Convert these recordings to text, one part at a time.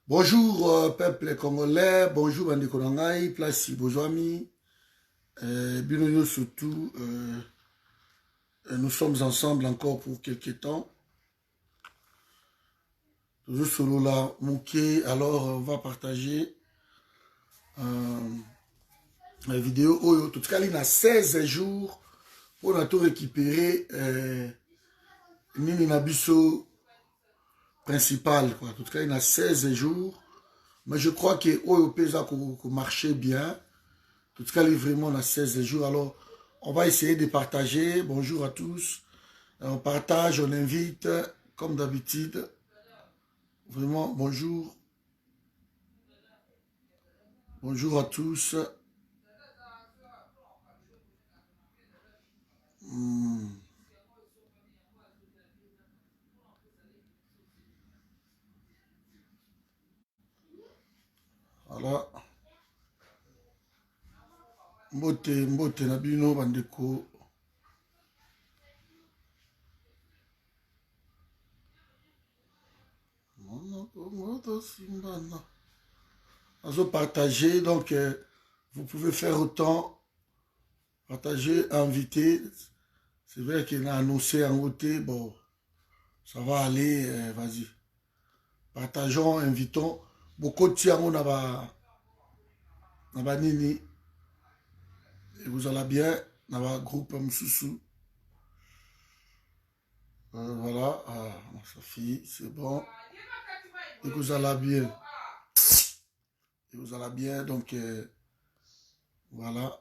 Bonjour peuple congolais, bonjour Bande Konangai, place Bozwami, Binoyo surtout, nous sommes ensemble encore pour quelques temps. Toujours solo là, Mouké, alors on va partager la vidéo. En tout cas, il y a 16 jours pour tout récupérer Nini Nabiso principal. Quoi. En tout cas, il y a 16 jours. Mais je crois que Pesa marchait bien. En tout cas, il est vraiment à 16 jours. Alors, on va essayer de partager. Bonjour à tous. On partage, on invite, comme d'habitude. Vraiment, bonjour. Bonjour à tous. Voilà. Mbote Nabino Bandeko. On va partager, donc vous pouvez faire autant. Partager, inviter. C'est vrai qu'il a annoncé en côté, bon, ça va aller, vas-y. Partageons, invitons. Beaucoup de tiens, on a nini. Et vous allez bien, on a un groupe Moussoussou. Voilà, sa fille, c'est bon. Et vous allez bien. Et vous allez bien, donc voilà.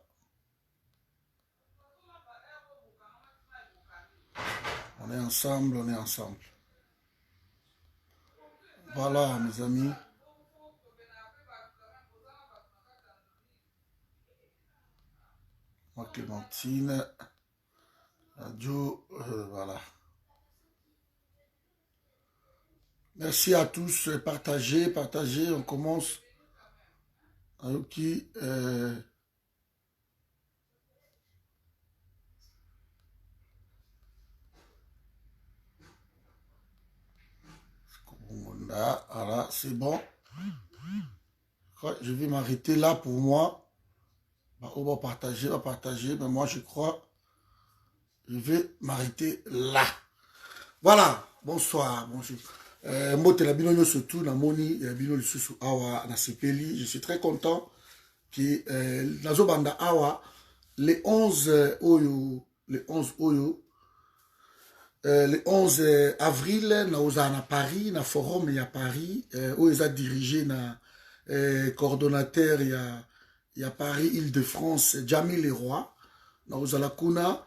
On est ensemble, on est ensemble. Voilà, mes amis. Moi, Clémentine. Radio, voilà. Merci à tous. Partagez, partagez. On commence. Ok. Voilà, c'est bon. Je vais m'arrêter là pour moi. On va partager. Mais moi, je crois, je vais m'arrêter là. Voilà. Bonsoir. Bonjour. Mbote la bino surtout na moni bino lisusu awa na sepeli. Je suis très content que nazo banda awa le 11 oyo le 11 avril na Paris na forum ya Paris oyo eza dirigé na coordonnateur ya Paris Île-de-France Jamil Leroy na ozala kuna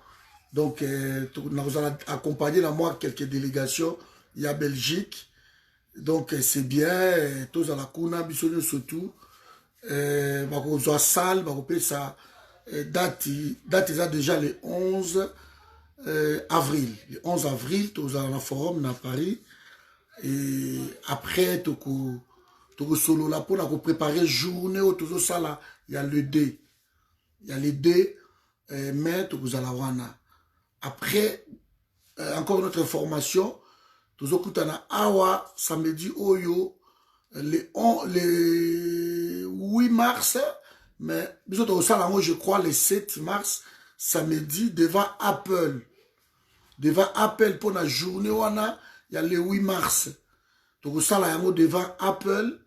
donc na ozala accompagné na moi quelques délégations ya Belgique donc c'est bien tozala kuna biso nyonso surtout bakozwa salle bakopesa date eza déjà le 11 avril. Le 11 avril, tu as un forum à Paris. Et après, tu as solo là pour préparer journée où tu as là. Il y a le D. Il y a les D, mais tu as la wana. Après, encore une autre information. Tu as awa samedi oyo le 8 mars. Mais je crois le 7 mars samedi devant Apple. Devant Apple pour la journée wana il y a le 8 mars donc ça là devant Apple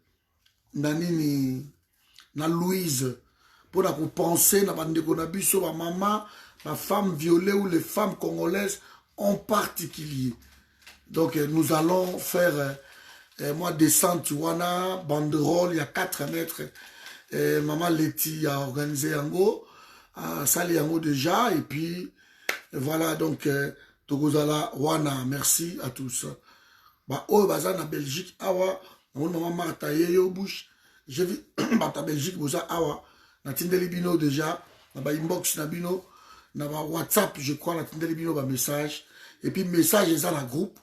na nini na Louise pour la penser na bandeko na biso ba maman la femme violée ou les femmes congolaises en particulier donc nous allons faire moi descente wana banderole il y a 4 mètres maman Letty a organisé yango ça les yango déjà et puis voilà donc Togozala, Wana, merci à tous. Bah, oh, baza na Belgique, awa, on maman Martha Yeyo Bush. Je vis, bah, ta Belgique, boza awa, na Tindeli Bino déjà, na ba inbox na Bino, na ba WhatsApp, je crois, na Tindeli Bino, ba message. Et puis, message, ils ont la groupe.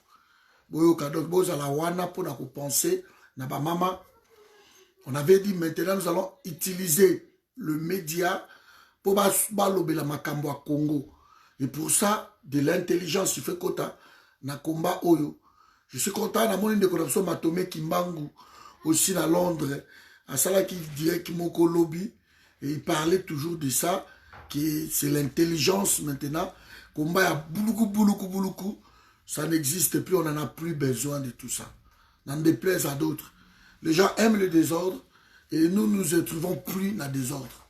Boyo kadok, boza la Wana, pour na penser, na ba maman. On avait dit, maintenant, nous allons utiliser le média pour ba lobe la makambo à Congo. Et pour ça, de l'intelligence, il fait quota, na combat oyo. Je suis content dans mon ligne de connexion Matome Kimbangu, aussi à Londres, à ça qui dirait qu'il m'a lobby, et il parlait toujours de ça, que c'est l'intelligence maintenant, combat à bouloukou, ça n'existe plus, on n'en a plus besoin de tout ça. N'en déplaise à d'autres. Les gens aiment le désordre, et nous ne trouvons plus dans le désordre.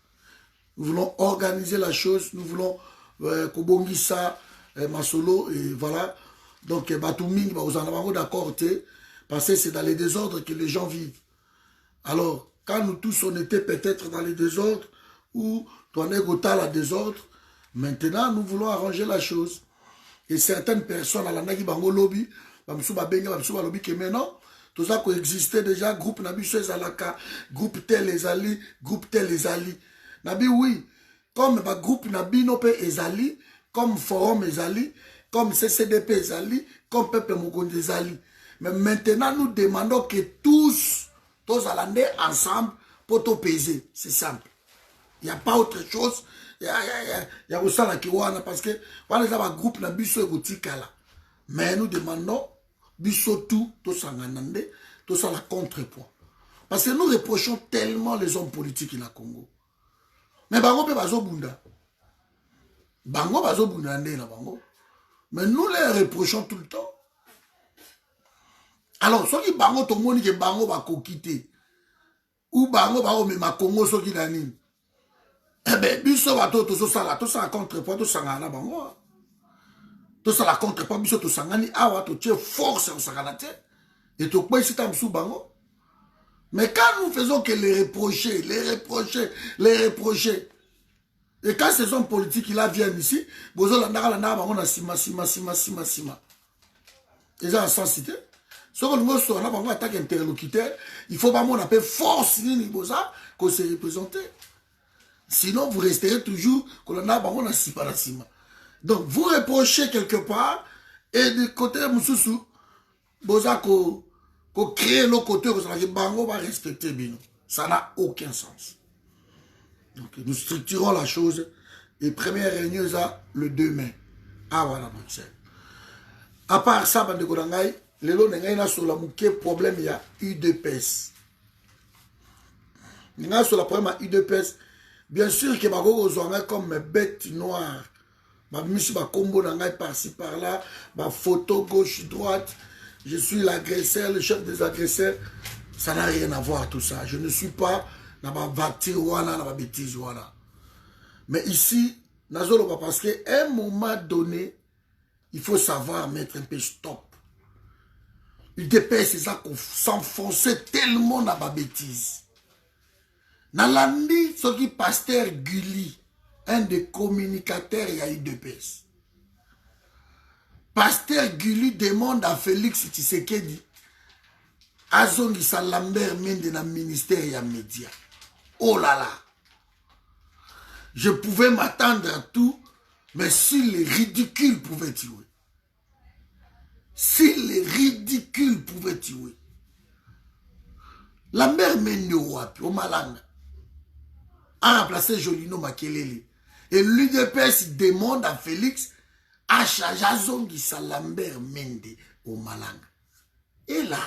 Nous voulons organiser la chose, nous voulons Kobongisa, Masolo, et voilà. Donc, Batouming, vous en avez d'accord, parce que c'est dans les désordres que les gens vivent. Alors, quand nous tous, on était peut-être dans les désordres, ou tourner Gota la désordre, maintenant, nous voulons arranger la chose. Et certaines personnes, à la Nagi Bango Lobby, lobby que maintenant, tout ça coexistait déjà, groupe Nabi Zalaka, groupe tel les alliés, groupe tel les alliés. Nabi, oui, comme groupe Nabi Nope Ezali, comme Forum Ezali, comme CCDP Ezali, comme Peuple Mokonde Ezali. Mais maintenant, nous demandons que tous allons ensemble pour tout peser. C'est simple. Il n'y a pas autre chose. Il y a aussi la Kiwana parce que voilà, les groupe na biso egotikala. Mais nous demandons biso tout sanganande, tout ça la contrepoint. Parce que nous reprochons tellement les hommes politiques dans le Congo. Mais bango pe bazo bunda. Bango bazo bunda ndé na bango. Mais nous les reprochons tout le temps. Alors, ceux qui bango tout le monde qui bango va quitter. Ou bango va au même Congo ceux qui d'anime. Eh bien, biso va tout ça contrepoint tout sangana bango. Tout ça la contrepoint biso tout sangani awa tout tient force en sanganate. Et tout quoi ici tam sous bango. Mais quand nous faisons que les reprocher. Et quand ces hommes politiques là viennent ici, bozo la bango na sima. Et ça en sensité. Ce que nous sommes en attaque interlocuteur, il faut pas mon appel force ni boza qu'on se représente. Sinon, vous resterez toujours qu'on a bango na sima. Donc, vous reprochez quelque part, et du côté Moussoussou, boza qu'on crée l'autre côté, que bango va respecter bino. Ça n'a aucun sens. Donc, nous structurons la chose, et première réunion, ça, le 2 mai. Ah, voilà, Marcel. À part ça, bande Kodangaï, les lots n'engagent sur la mouké, problème, il y a UDPS. Il y a sur la problème à UDPS. Bien sûr que Bago Ozouanga comme bête noire. Misi ba combo n'engagent par-ci, par-là. Ma photo gauche-droite. Je suis l'agresseur, le chef des agresseurs. Ça n'a rien à voir tout ça. Je ne suis pas dans ma voiture ou dans ma bêtise. Mais ici, parce qu'à un moment donné, il faut savoir mettre un peu stop. UDPS, c'est ça qu'on s'enfonçait tellement dans ma bêtise. Nalandi, ce qui pasteur Gulli, un des communicateurs, il y a UDPS. Pasteur Gulli demande à Félix Tshisekedi, Azongisa Lambert Mende dans le ministère et média. Oh là là! Je pouvais m'attendre à tout, mais si les ridicules pouvaient tuer. Si les ridicules pouvaient tuer. Lambert Mende au Malanga a remplacé Jolino Makelele. Et l'UDPS demande à Félix à Chajazongisa Lambert Mende au Malanga. Et là,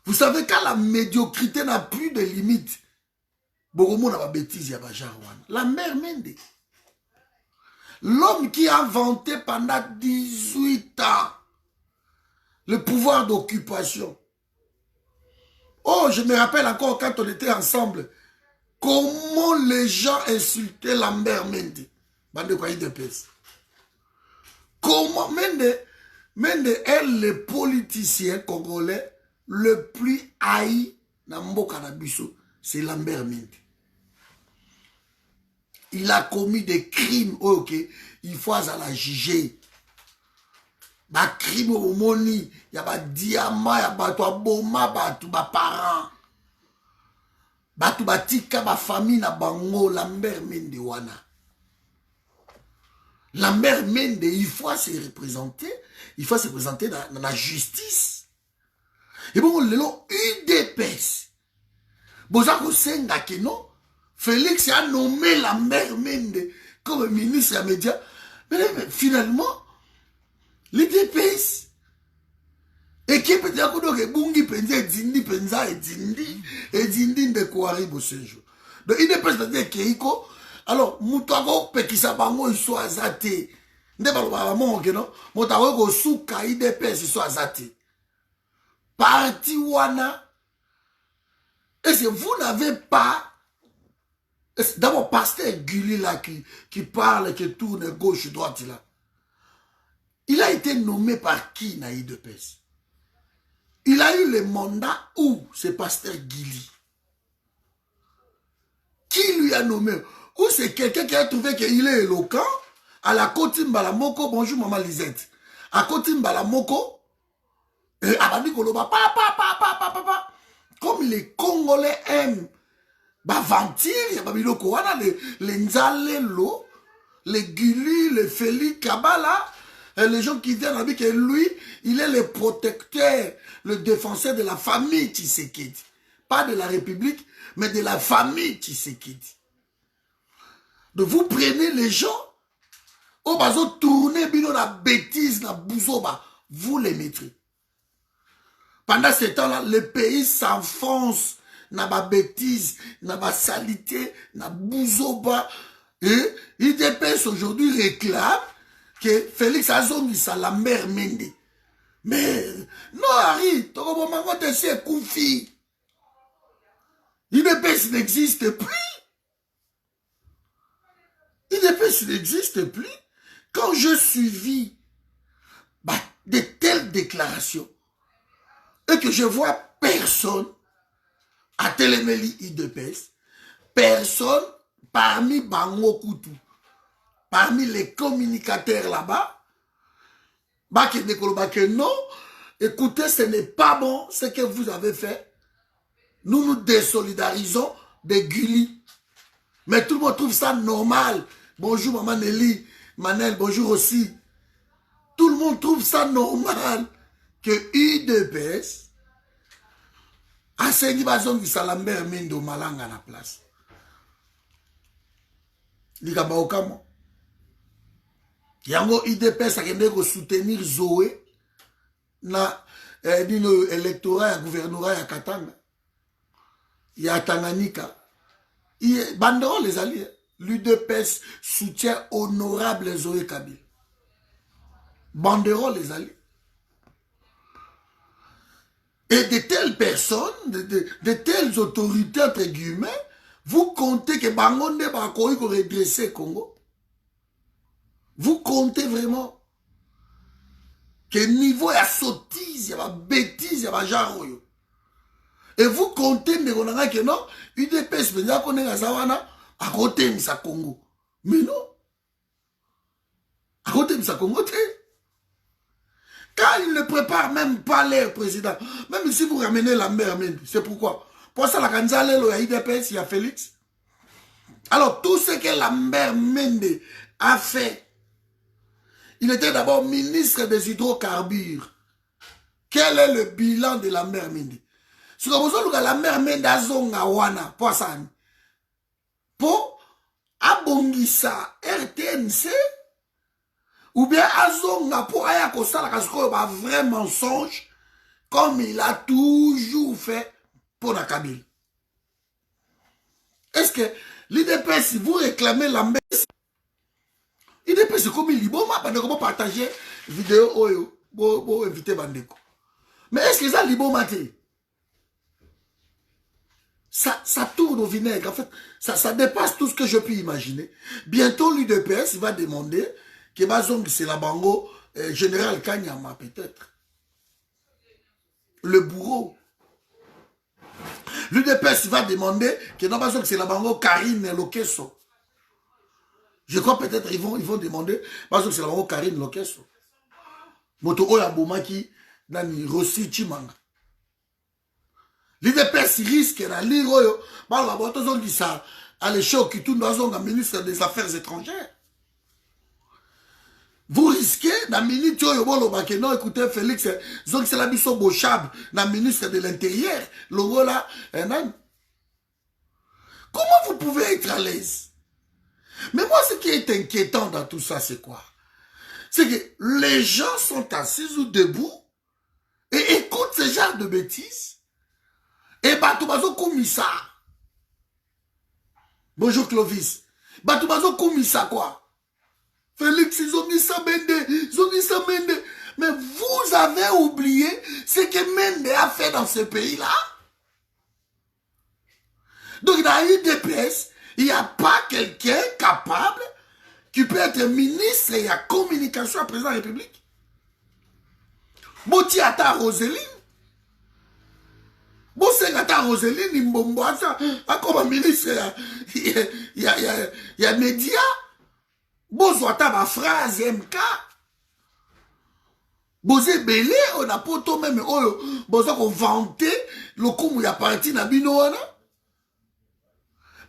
vous savez quand la médiocrité n'a plus de limites, Bogomo n'a pas bêtise, Lambert Mende. L'homme qui a inventé pendant 18 ans le pouvoir d'occupation. Oh, je me rappelle encore quand on était ensemble, comment les gens insultaient Lambert Mende. Bande quoi de pèse. Comment Mende est le politicien congolais le plus haï dans Mboka na biso, c'est Lambert Mende. Il a commis des crimes, ok, il faut à la juger. Ba crime au moni, il y a ba diamant, il y a ba to boma, ba to ba parents. Ba to ba tika ba famille na bango Lambert Mende wana. Lambert Mende, il faut se représenter, dans la justice. Et bon, le UDPS. Bozako senga que non, Félix a nommé Lambert Mende comme ministre des médias. Mais finalement, l'UDPS Équipe de Yakudo Bungi Penza Dindi Penza et Dindi de Kouari Bosejo. Donc il ne peut pas dire Keiko. Alors, Moutago Pekisa Bango soit azate. Ne pas le mon que non. Moutago Souka IDP soit azate. Parti Wana. Est-ce que vous n'avez pas. D'abord, pasteur Gulli là qui parle, qui tourne gauche-droite là. Il a été nommé par qui, Naïd de Pes? Il a eu le mandat où, c'est pasteur Gulli? Qui lui a nommé? Ou c'est quelqu'un qui a trouvé qu'il est éloquent? À la Kotim Balamoko, bonjour maman Lisette. À Kotim Balamoko, et Abadi Koloba, papa. Comme les Congolais aiment, Bavantir, les Nzale Lo, les Gulli, les Félix Kabala, les gens qui viennent avec lui, il est le protecteur, le défenseur de la famille Tshisekedi. Pas de la République, mais de la famille Tshisekedi. Donc vous prenez les gens, au bazo tourner bino la bêtise, la bouzoba, vous les mettrez. Pendant ce temps-là, le pays s'enfonce dans la bêtise, dans la salité, dans la bouzoba. Et IDPS aujourd'hui réclame que Félix Azongi sa la mère Mende. Mais non, Harry, tu comprends pas, c'est Koufi. IDPS n'existe plus. IDPS n'existe plus. Quand je suivis de telles déclarations et que je vois personne à Téléméli IDPS, personne parmi Bango Koutou, parmi les communicateurs là-bas, que non, écoutez, ce n'est pas bon ce que vous avez fait. Nous nous désolidarisons de Gulli. Mais tout le monde trouve ça normal. Bonjour maman Nelly, Manel, bonjour aussi. Tout le monde trouve ça normal que UDPS a saigné bazon qui salamber mendo malanga na place. Likaba okamo. Yango UDPS a kende ko soutenir Zoé na dino électorat ya gouvernorat ya Katanga. Ya Tanganyika. Banderole les alliés. L'UDPS soutient honorable Zoé Kabila. Banderole les alliés. Et de telles personnes, de telles autorités, entre guillemets, vous comptez que Bangonde Bakoui pour redresser Congo? Vous comptez vraiment que niveau ya sottise, ya bêtise, ya genre. Et vous comptez que non, UDPS, à côté de sa Congo. Mais non. À côté de sa Congo, quand il ne prépare même pas l'air président, même si vous ramenez la mère, c'est pourquoi. Pour ça, la Kanzale, il y a IDPS, il y a Félix. Alors, tout ce que la mère Mende a fait, il était d'abord ministre des hydrocarbures. Quel est le bilan de la mère Mende? Si vous avez la mère Mende a zonga wana, pour ça, pour abongisa RTNC, ou bien azonga pour aya kosala kasiko ba vrai mensonge, comme il a toujours fait pour la Kabila. Est-ce que l'IDPS, si vous réclamez la messe, l'IDPS c'est comme il dit, bon, comment partager vidéo, pour éviter Bandeko. Mais est-ce que ça, libo maté? Ça tourne au vinaigre. En fait, ça dépasse tout ce que je peux imaginer. Bientôt, l'UDPS va demander que Bazong, c'est la bango, général Kanyama, peut-être. Le bourreau. L'UDPS va demander que Bazong, c'est la bango Karine Lokeso. Je crois peut-être ils vont demander Bazong, c'est la bango Karine Lokeso. Moto Oya Bomaki, Nani Rossi Chimanga. L'IDPS risque na liroyo balwa boto zongi sa ale choc qui doit zonga ministre des Affaires étrangères. Vous risquez na minute yo bolo ba que non écoutez Félix zongi c'est la biso Bochab na ministre de l'Intérieur longola nan. Comment vous pouvez être à l'aise? Mais moi ce qui est inquiétant dans tout ça c'est quoi? C'est que les gens sont assis ou debout Et écoute ce genre de bêtises. Et Batubazo Koumissa. Bonjour Clovis. Batubazo Koumissa quoi? Félix Zongissa Mende. Mais vous avez oublié ce que Mende a fait dans ce pays-là. Donc dans l'UDPS, il n'y a pas quelqu'un capable qui peut être ministre et il y a communication à président de la République. Boti ata Roseline. Boseng ata Roseline Mbombo ata comme ministre il y a média. Bozo ata ma phrase MK. Bozé belé on a poto même bozo ko vanter le coup il y a parti na bino.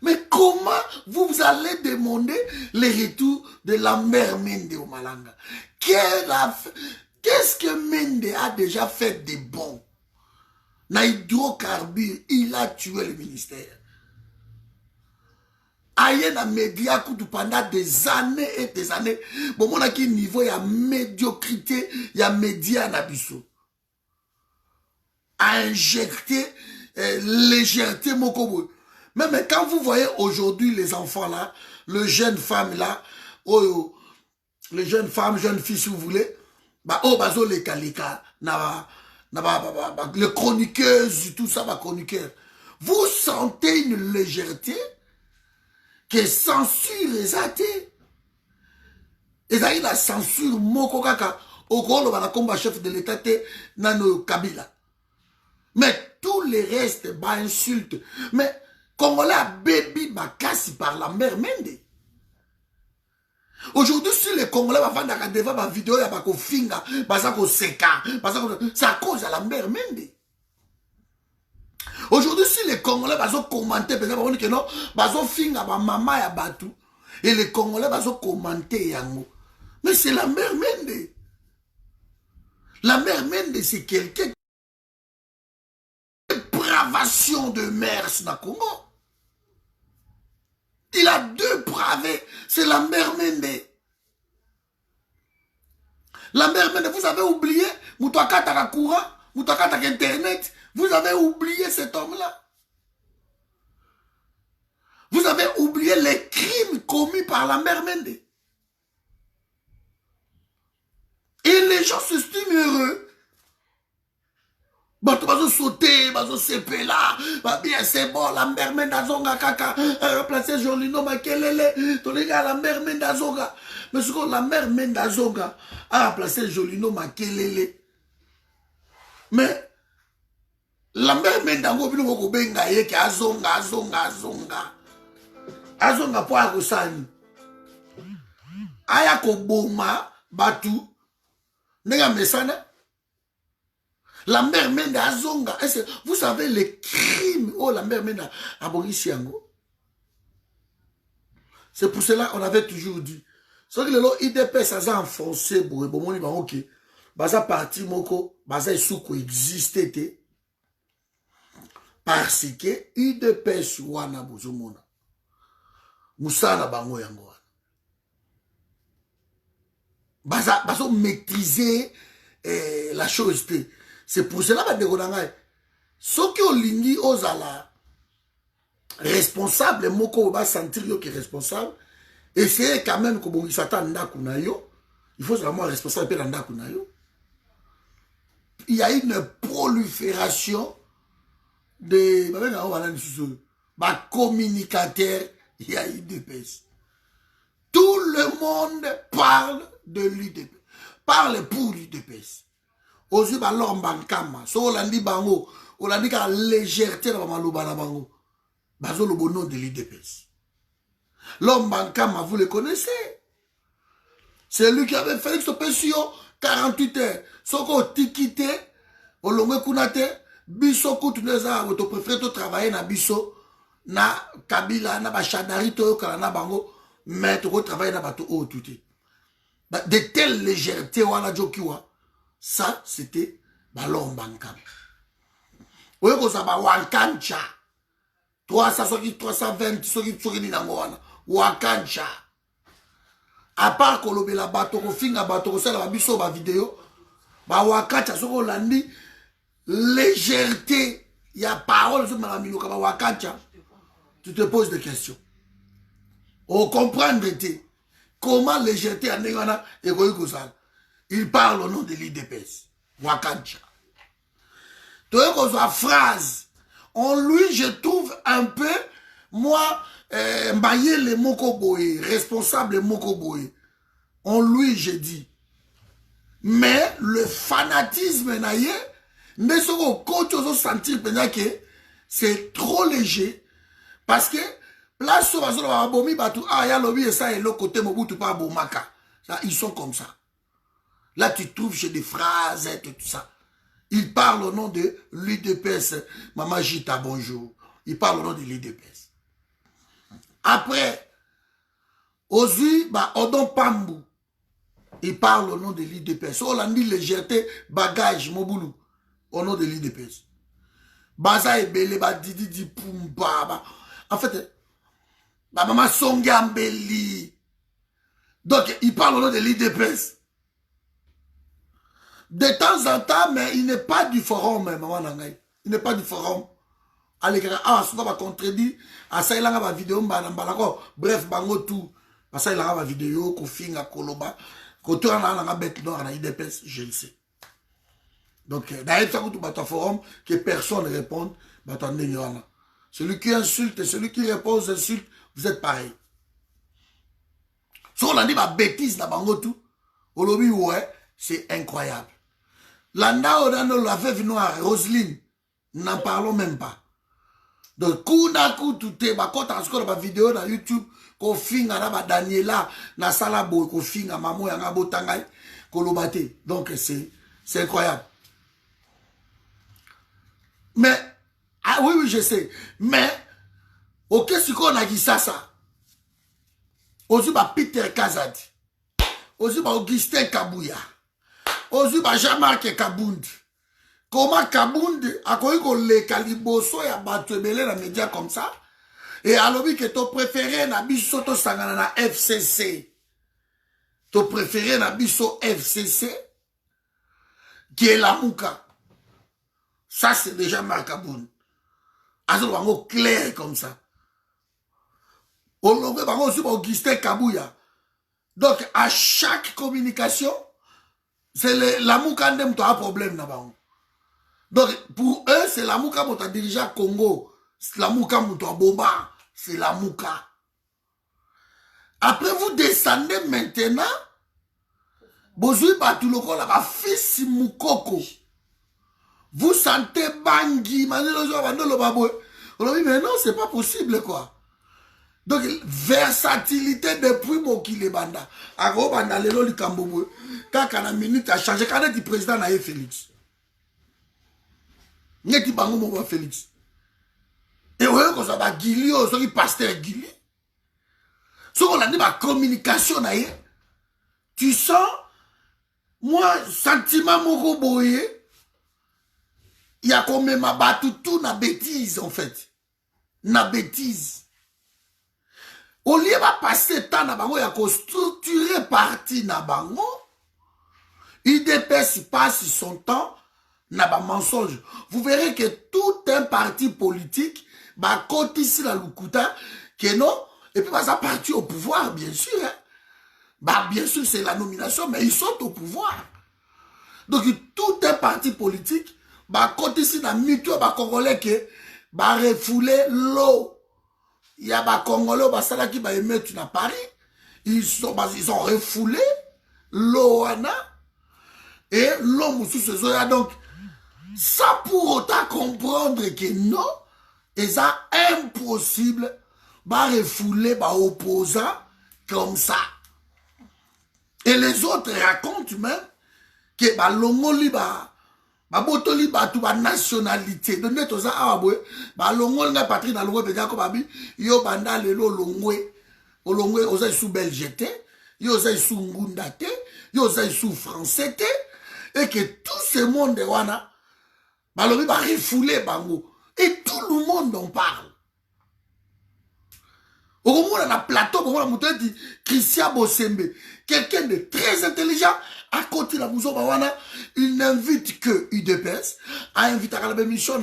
Mais comment vous allez demander le retour de la mère Mende au Malanga? Qu'est-ce que Mende a déjà fait de bon? Na hydrocarbure, il a tué le ministère. Aïe na média pendant des années et des années. Bon, mon a qui niveau, il y a médiocrité, il y a média na biso. A injecté légèreté mokobo. Mais quand vous voyez aujourd'hui les enfants là, les jeunes femmes là, les jeunes femmes, jeunes filles si vous voulez, bah oh bazo les kalika, les chroniqueuses, tout ça va chroniqueur. Vous sentez une légèreté que censure les athées. Et ça la censure moko kaka au gros la combat chef de l'État nano Kabila. Mais tous les restes bah insultent. Mais Congolais a baby bakasi par la mère Mende. Aujourd'hui, si les Congolais vont faire devant ma vidéo, il y a pas finga, c'est à cause de la mère Mende. Aujourd'hui, si les Congolais vont commenter, par exemple, que non, vont finga ma maman ya batu, et les Congolais vont commenter yango. Mais c'est la mère Mende. La mère Mende, c'est quelqu'un qui a une dépravation de mœurs dans le Congo. Il a deux bravés. C'est la mère Mende. La mère Mende, vous avez oublié Moutouakata courant, Moutouakata Internet. Vous avez oublié cet homme-là. Vous avez oublié les crimes commis par la mère Mende. Et les gens s'estiment heureux. Bah, tu vas sauter, vas sauter là, bah, bien, c'est bon, la mère Mendazonga, kaka, remplacer Jolino, Makelele, ton gars, la mère Mendazonga. Mais ce que la mère Mendazonga a remplacé Jolino, Makelele. Mais, la mère Mendazonga, vous ne pouvez pas dire Azonga. Azonga, pour Arosani. Ayako Boma, Batu, Nega Mesana. La mère Mende Azonga. Vous savez les crimes. Oh, la mère Mende a Borisiango. C'est pour cela qu'on avait toujours dit. Ce que le IDP, ça a enfoncé. Ok. Baza parti moko. Baza souko existait. Parce que IDP suwana bozomona. Moussana bango yango. Baza maîtriser la chose. C'est pour cela que ceux qui ont ligné aux ala responsables, moko va sentir qui est responsable, essayez quand même que bon s'attend ndakunayo, il faut vraiment responsable pe ndakunayo. Il y a une prolifération de communicateurs, il y a UDPS. Tout le monde parle de l'UDPS, parle pour l'UDPS. Ozu ba lombankama so olandi bango olandi ka légèreté na maloba na bango bazo le bon nom de l'UDPS. Lombankama vous le connaissez, c'est lui qui avait fait l'expression 48 heures soko tikité olongwe kunate biso kutuneza auto préféré to travailler na biso na Kabila na ba chadari to kala na bango mais to travailler na bato o tuté de telle légèreté wana jokiwa. Ça, c'était Ballon Bankam. Oui, vous avez Wakancha. 320, Wakancha. À part que le bateau, finga bateau, c'est la biso, ma vidéo. Wakancha, ce qu'on l'a dit, légèreté, il y a parole sur Malamino Kabawakacha, tu te poses des questions. On comprend comment légèreté en Négana et Goïkouzal. Il parle au nom de l'IDPS. Wakancha. Tu vois, phrase. En lui, je trouve un peu, moi, Mbaye le Mokoboé, responsable Mokoboé. En lui, je dis. Mais le fanatisme naïe, mais ce qu'on coach aux sentir que c'est trop léger. Parce que, là, sur la bomi, ah, ya lobby et ça, et l'autre côté, Mobutu pas bomaka. Ils sont comme ça. Là, tu trouves chez des phrases et tout ça. Il parle au nom de l'UDPS. Maman Jita, bonjour. Il parle au nom de l'UDPS. Après, Ozi, Odon Pambou. Il parle au nom de l'UDPS. On l'a dit légèreté, bagage, Moboulou. Au nom de l'UDPS. Baza et Bele, Didi, Pumba. En fait, maman Songambeli. Donc, il parle au nom de l'UDPS. De temps en temps, mais il n'est pas du forum, maman Nangaï. Il n'est pas du forum. Allez, souvent, va contredire. À ça, il a ma vidéo, bref, bango tout. À ça, il a ma vidéo, Kofinga, Koloba. Quand on a la bête noire, on a IDPS, je le sais. Donc, d'ailleurs, ça coûte un forum, que personne ne répond, celui qui insulte et celui qui répond aux insultes, vous êtes pareil. Si on a dit ma bêtise, dans bango tout, au lobby, ouais, c'est incroyable. Landa Odano, la veuve noire, Roselyne, n'en parlons même pas. Donc, coup d'un coup, tout est, quand on a ma vidéo dans YouTube, qu'on finga na Daniela, na Salabo, qu'on finga maman yanga botangay, qu'on l'obate. Donc, c'est incroyable. Mais, ah oui, je sais. Mais, ok, si qu'on a dit ça. Ozu ba Peter Kazadi. Ozu ba Augustin Kabouya. Ozu ba Jean-Marc Kabound. Comment Kabound a connu qu'on les caliboso et a battu dans les médias comme ça. Et alors que ton préféré na biso to sangana na FCC. Ton préféré na biso FCC. Qui est la Mouka. Ça c'est déjà Marc Kabound. Alors on va clair comme ça. On va aussi Augustin Kabouya. Donc à chaque communication, c'est l'amour quand même tu as un problème là-bas. Donc pour eux, c'est l'amour quand tu as dirigé à Congo. C'est l'amour quand tu as Boba. C'est l'amour. Après vous descendez maintenant, Bozui Batuloko là-bas, fils Moukoko. Vous sentez Bangui, mais non, c'est pas possible quoi. Donc, versatilité depuis Mokile Banda. Ago Banda, lelo li Kambobo. Quand la minute a changé, quand le président n'a eu Félix. N'est-il pas mon Félix? Et vous voyez que ça va Guili, ça va pasteur Guili. Ce qu'on a dit, ma communication, tu sens, moi, sentiment Moko Boye, il y a comme ma battu tout na bêtise, en fait. Na bêtise. Au lieu de passer temps na bango, il y a structurer parti na bango. IDPS passe son temps na ba mensonge. Vous verrez que tout un parti politique va cotiser la lukuta que non, et puis ça parti au pouvoir, bien sûr. Hein. Bah, bien sûr, c'est la nomination, mais ils sont au pouvoir. Donc, tout un parti politique va cotiser la mutuelle, va congolais que va refouler l'eau. Il y a des Congolais qui va émettre à Paris. Ils ont refoulé l'eau. Et l'homme sous ce zoya. Donc, ça pour autant comprendre que non, et ça impossible, va refouler, va opposant comme ça. Et les autres racontent même que bah, l'ongoli, Botoli batu ba nationalité donc net oza awabwe ba longol nga patrie na longwe peka ko babi yo banda lelo longwe oza sous belge yo oza sous ngunda te yo oza sous français te et que tout ce monde wana balobi ba refouler bango et tout le monde en parle. Au moment où on a plateau, on a monté dit Christian Bosembe, quelqu'un de très intelligent, à côté de la Mouzo Bawana, il n'invite que UDPS, à inviter à la mission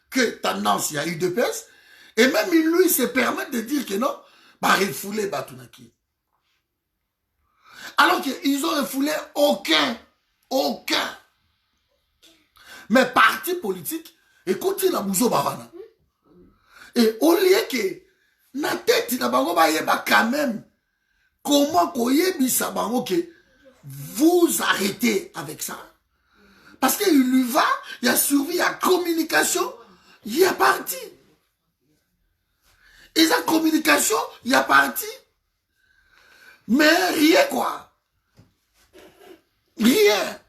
que tendance il y a UDPS, et même lui se permet de dire que non, bah refoulé Batunaki. Alors qu'ils ont refoulé aucun. Mais parti politique, écoutez la Mouzo Bawana. Et au lieu que na tête na bango ba yeba quand même comment koyebisa bango que vous arrêtez avec ça parce que il lui va il y a survie il y a communication il y a parti et la communication il y a parti mais rien quoi rien.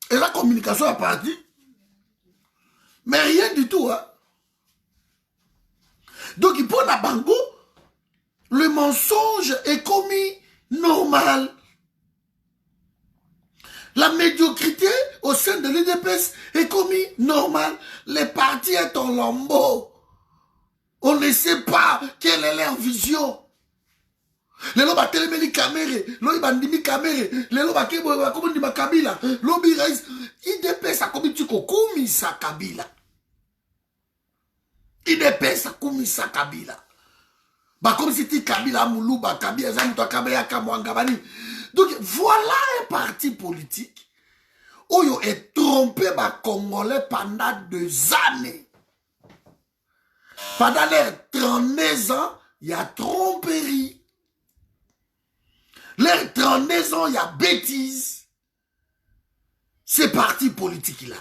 Et la communication est partie. Mais rien du tout. Hein. Donc, il prend la bango, le mensonge est commis normal. La médiocrité au sein de l'UDPS est commis normal. Les partis sont en lambeau. On ne sait pas quelle est leur vision. Les loba telemeli kamere, loba bandimi kamere, les loba kebo comme ndima Kabila, lobi rais, IDPS a comme tu kokumi sa Kabila. IDPS a komi sa Kabila. Bah comme si tu Kabila Moulouba, Kabila Zamuto Kabaya Kamwangabani. Donc voilà un parti politique où il est trompé par Congolais pendant 2 années. Pendant les 39 ans, il y a tromperie. Les 39 ans, il y a bêtises. Ces partis politiques-là.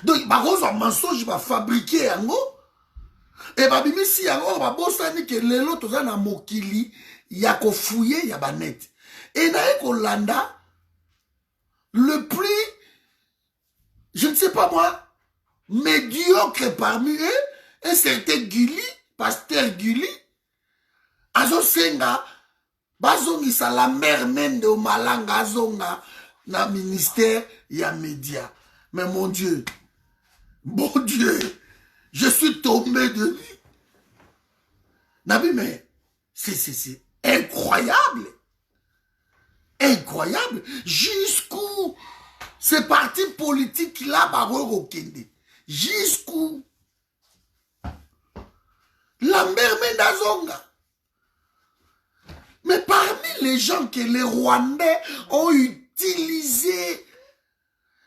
Donc, il y a un mensonge qui va fabriquer un mot. Et bien, si il y a un mensonge qui est l'autre, il y a un mokili, il y a un fouillé, il y a un net. Et il y a un Landa, le plus, je ne sais pas moi, médiocre parmi eux, un certain Guli, pasteur Guli, Azo Senga, bazongisa la mère mende au malanga azonga na ministère ya média. Mais mon Dieu, je suis tombé de lui. Nabi, mais c'est incroyable. Incroyable. Jusqu'où ces partis politiques là baroro kende. Jusqu'où la mère mende azonga. Mais parmi les gens que les Rwandais ont utilisés,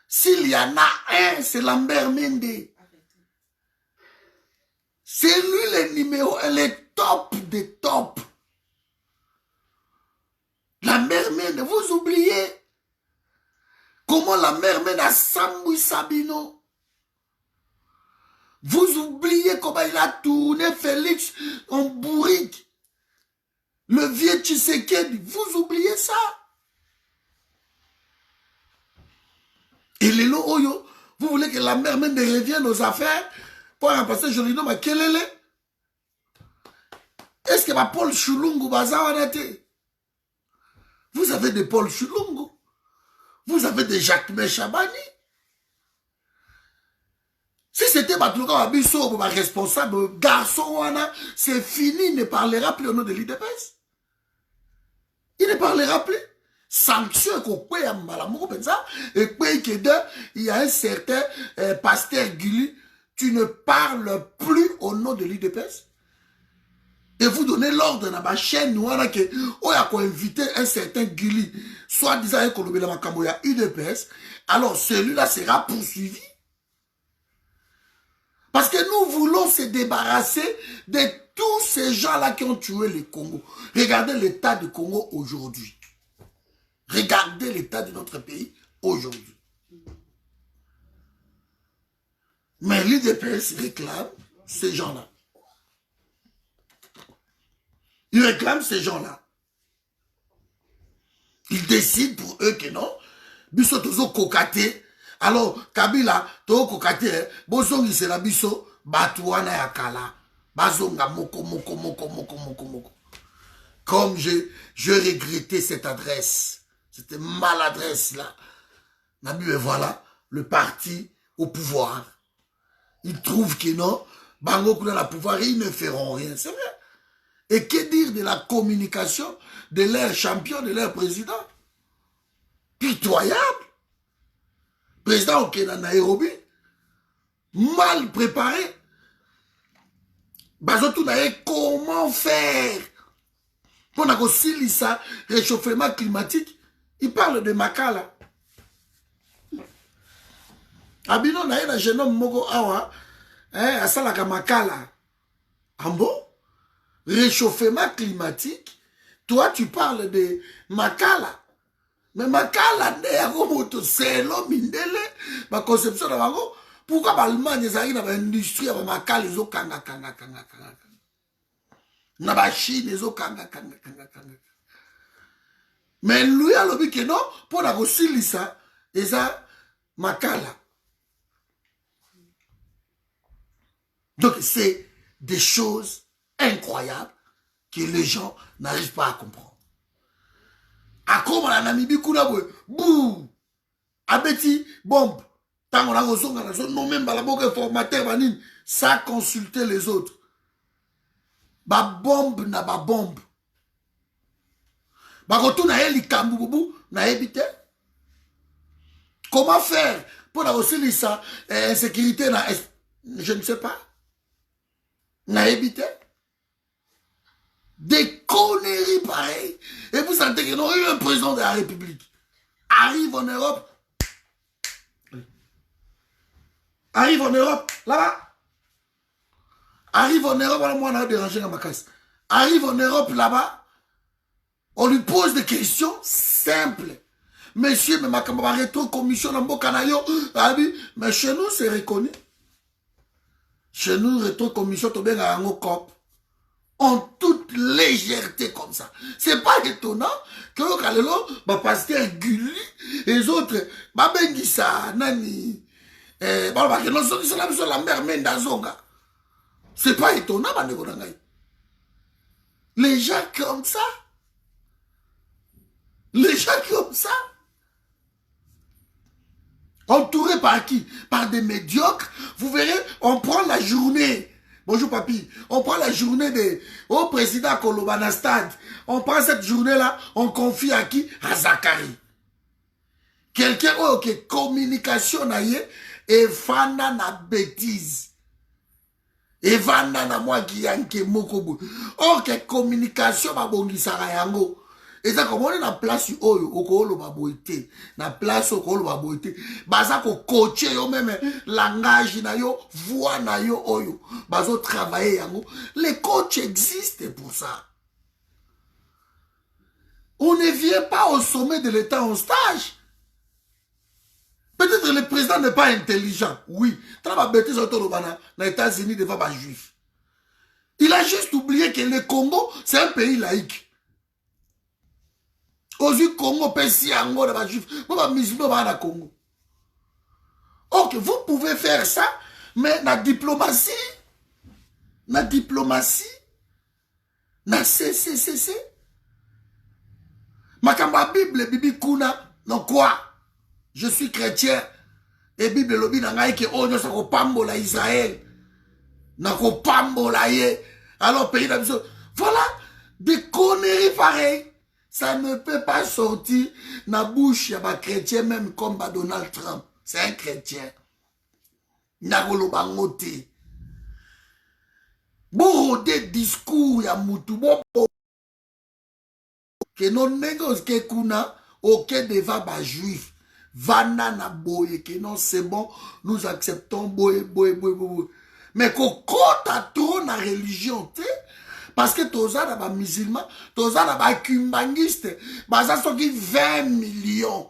s'il y en a un, c'est Lambert Mende. C'est lui le numéro, le top des tops. Lambert Mende, vous oubliez comment Lambert Mende a Samboui Sabino. Vous oubliez comment il a tourné Félix en bourrique. Le vieux Tshisekedi, vous oubliez ça. Et les Oyo, vous voulez que la mère même revienne aux affaires pour remplacer Jolino, mais quel est? Est-ce que Paul Chulungu Bazawanate? Vous avez des Paul Chulungu. Vous avez des Jacques Chabani. Si c'était Batouka Abisso, responsable, garçon, c'est fini, il ne parlera plus au nom de l'IDPS. Il ne parlera plus. Sanction qu'on paye à Malamour, et il y a un certain pasteur Guli, tu ne parles plus au nom de l'IDPS. Et vous donnez l'ordre dans ma chaîne, nous avons invité un certain Guli, soit disant un Colombien Makamboya UDPS, alors celui-là sera poursuivi. Parce que nous voulons se débarrasser de tous ces gens-là qui ont tué le Congo. Regardez l'état du Congo aujourd'hui. Regardez l'état de notre pays aujourd'hui. Mais l'IDPS réclame ces gens-là. Ils réclament ces gens-là. Ils décident pour eux que non. Biso tozo kokate. Alors, Kabila, to kokate, bozongi c'est la biso, batuana ya kala. Bazonga moko. Comme je regrettais cette adresse, cette maladresse là. Nabi, voilà, le parti au pouvoir. Ils trouvent que non, Bango Kuna la pouvoir, ils ne feront rien. C'est vrai. Et que dire de la communication de leur champion, de leur président? Pitoyable. Président au Kenya, Nairobi, mal préparé. Bazotou comment faire pour ça, réchauffement climatique? Il parle de Makala. Abino na un jeune homme mogo awa, asalaka Makala. Ambo, réchauffement climatique. Toi, tu parles de Makala. Mais Makala, c'est l'homme mindele, ma conception de Bango. Pourquoi l'Allemagne, ça y a une industrie, Makala, ils ont kanga. Na Chine, ils ont kanga. Mais lui, a l'objet que non, pour la ça, et ça, Makala. Donc, c'est des choses incroyables que les gens n'arrivent pas à comprendre. A comme la Namibie, bouh, abeti, bombe, tant on a reçu, non même la boque formateur, ça consulter les autres. Ba bombe na ba bombe. Ba retourne à elle, na évité. Comment faire pour la aussi ça, insécurité, je ne sais pas. Na évité. Des conneries pareilles. Et vous sentez qu'il y a eu un président de la République. Arrive en Europe. Arrive en Europe, là-bas. Arrive en Europe, voilà, moi on a dérangé dans ma casse. Arrive en Europe, là-bas. On lui pose des questions simples. Monsieur, mais ma rétro-commission dans mon canaillot, mais chez nous, c'est reconnu. Chez nous, rétro-commission, tu as un cop. En toute légèreté comme ça. C'est pas étonnant que le Kalelo, pasteur Gulli, et les autres, Bengissa, Nani, la mère Mendazonga. C'est pas étonnant, les gens comme ça. Les gens comme ça. Entourés par qui? Par des médiocres. Vous verrez, on prend la journée. Bonjour papi. On prend la journée au président Kolobana Stade. On prend cette journée-là, on confie à qui? À Zakari. Quelqu'un qui est communication et fanda na bêtise. Et vanda na moi qui yanke mokobu. Or que communication ma bongi sarayango. Et ça, comme on est dans place oyo, okolo baboité, na place okolo baboité, baza ko coacher yo même langage na yo, voix na yo oyo, bazo travailler yango. Les coachs existent pour ça. On ne vient pas au sommet de l'État en stage. Peut-être le président n'est pas intelligent, oui. Travaille bêtise autour aux États-Unis devant les juifs. Il a juste oublié que le Congo, c'est un pays laïque. Aujourd'hui, Congo, Pessi, Angola, les juifs, les musulmans, dans Congo. Ok, vous pouvez faire ça, mais la diplomatie, la CCCC, ma Bible, Bibi Kuna, non quoi? Je suis chrétien, et Bible lobi nangai ke onyo sa ko pambola Israël, na ko pambola ye, alors pays d'absolu. Voilà, des conneries pareilles. Ça ne peut pas sortir dans la bouche de ma chrétien, même comme Donald Trump. C'est un chrétien. Nagolo bangote. Bon, des discours, ya moutou, bon, que non négoce que kuna, ok, devant ba juif. Vana na boye, que non, c'est bon, nous acceptons boye. Mais qu'on compte à trop na religion, tu sais. Parce que toza na ba musulman, toza na ba kumbangiste, baza soki 20 millions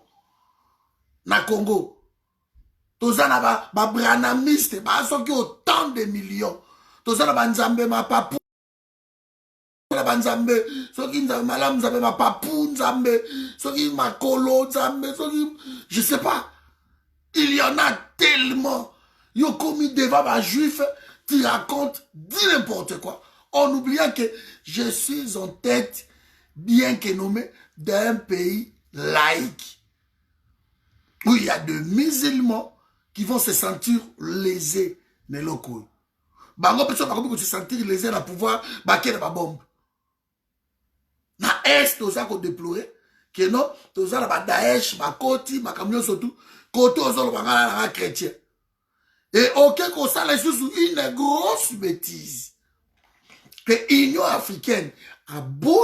na Congo. Toza na ba branamiste, baza soki autant de millions. Toza na ba nzambe ma papu, na ba nzambe, soki nzambe malam nzambe ma papu nzambe, soki makolo nzambe, soki, je sais pas. Il y en a tellement. Yo commis devant ba juif, tu racontes, dis n'importe quoi. En oubliant que je suis en tête, bien que nommé, d'un pays laïque. où il y a des musulmans qui vont se sentir lésés. Neloko. Bango personne va se sentir lésés à pouvoir baquer la bombe. Na est osa ko déplorer que non, toza la Daesh, ma koti, ma camion surtout, côté osa le bangala chrétien. Et aucun constat les sous une grosse bêtise. Que l'Union africaine a beau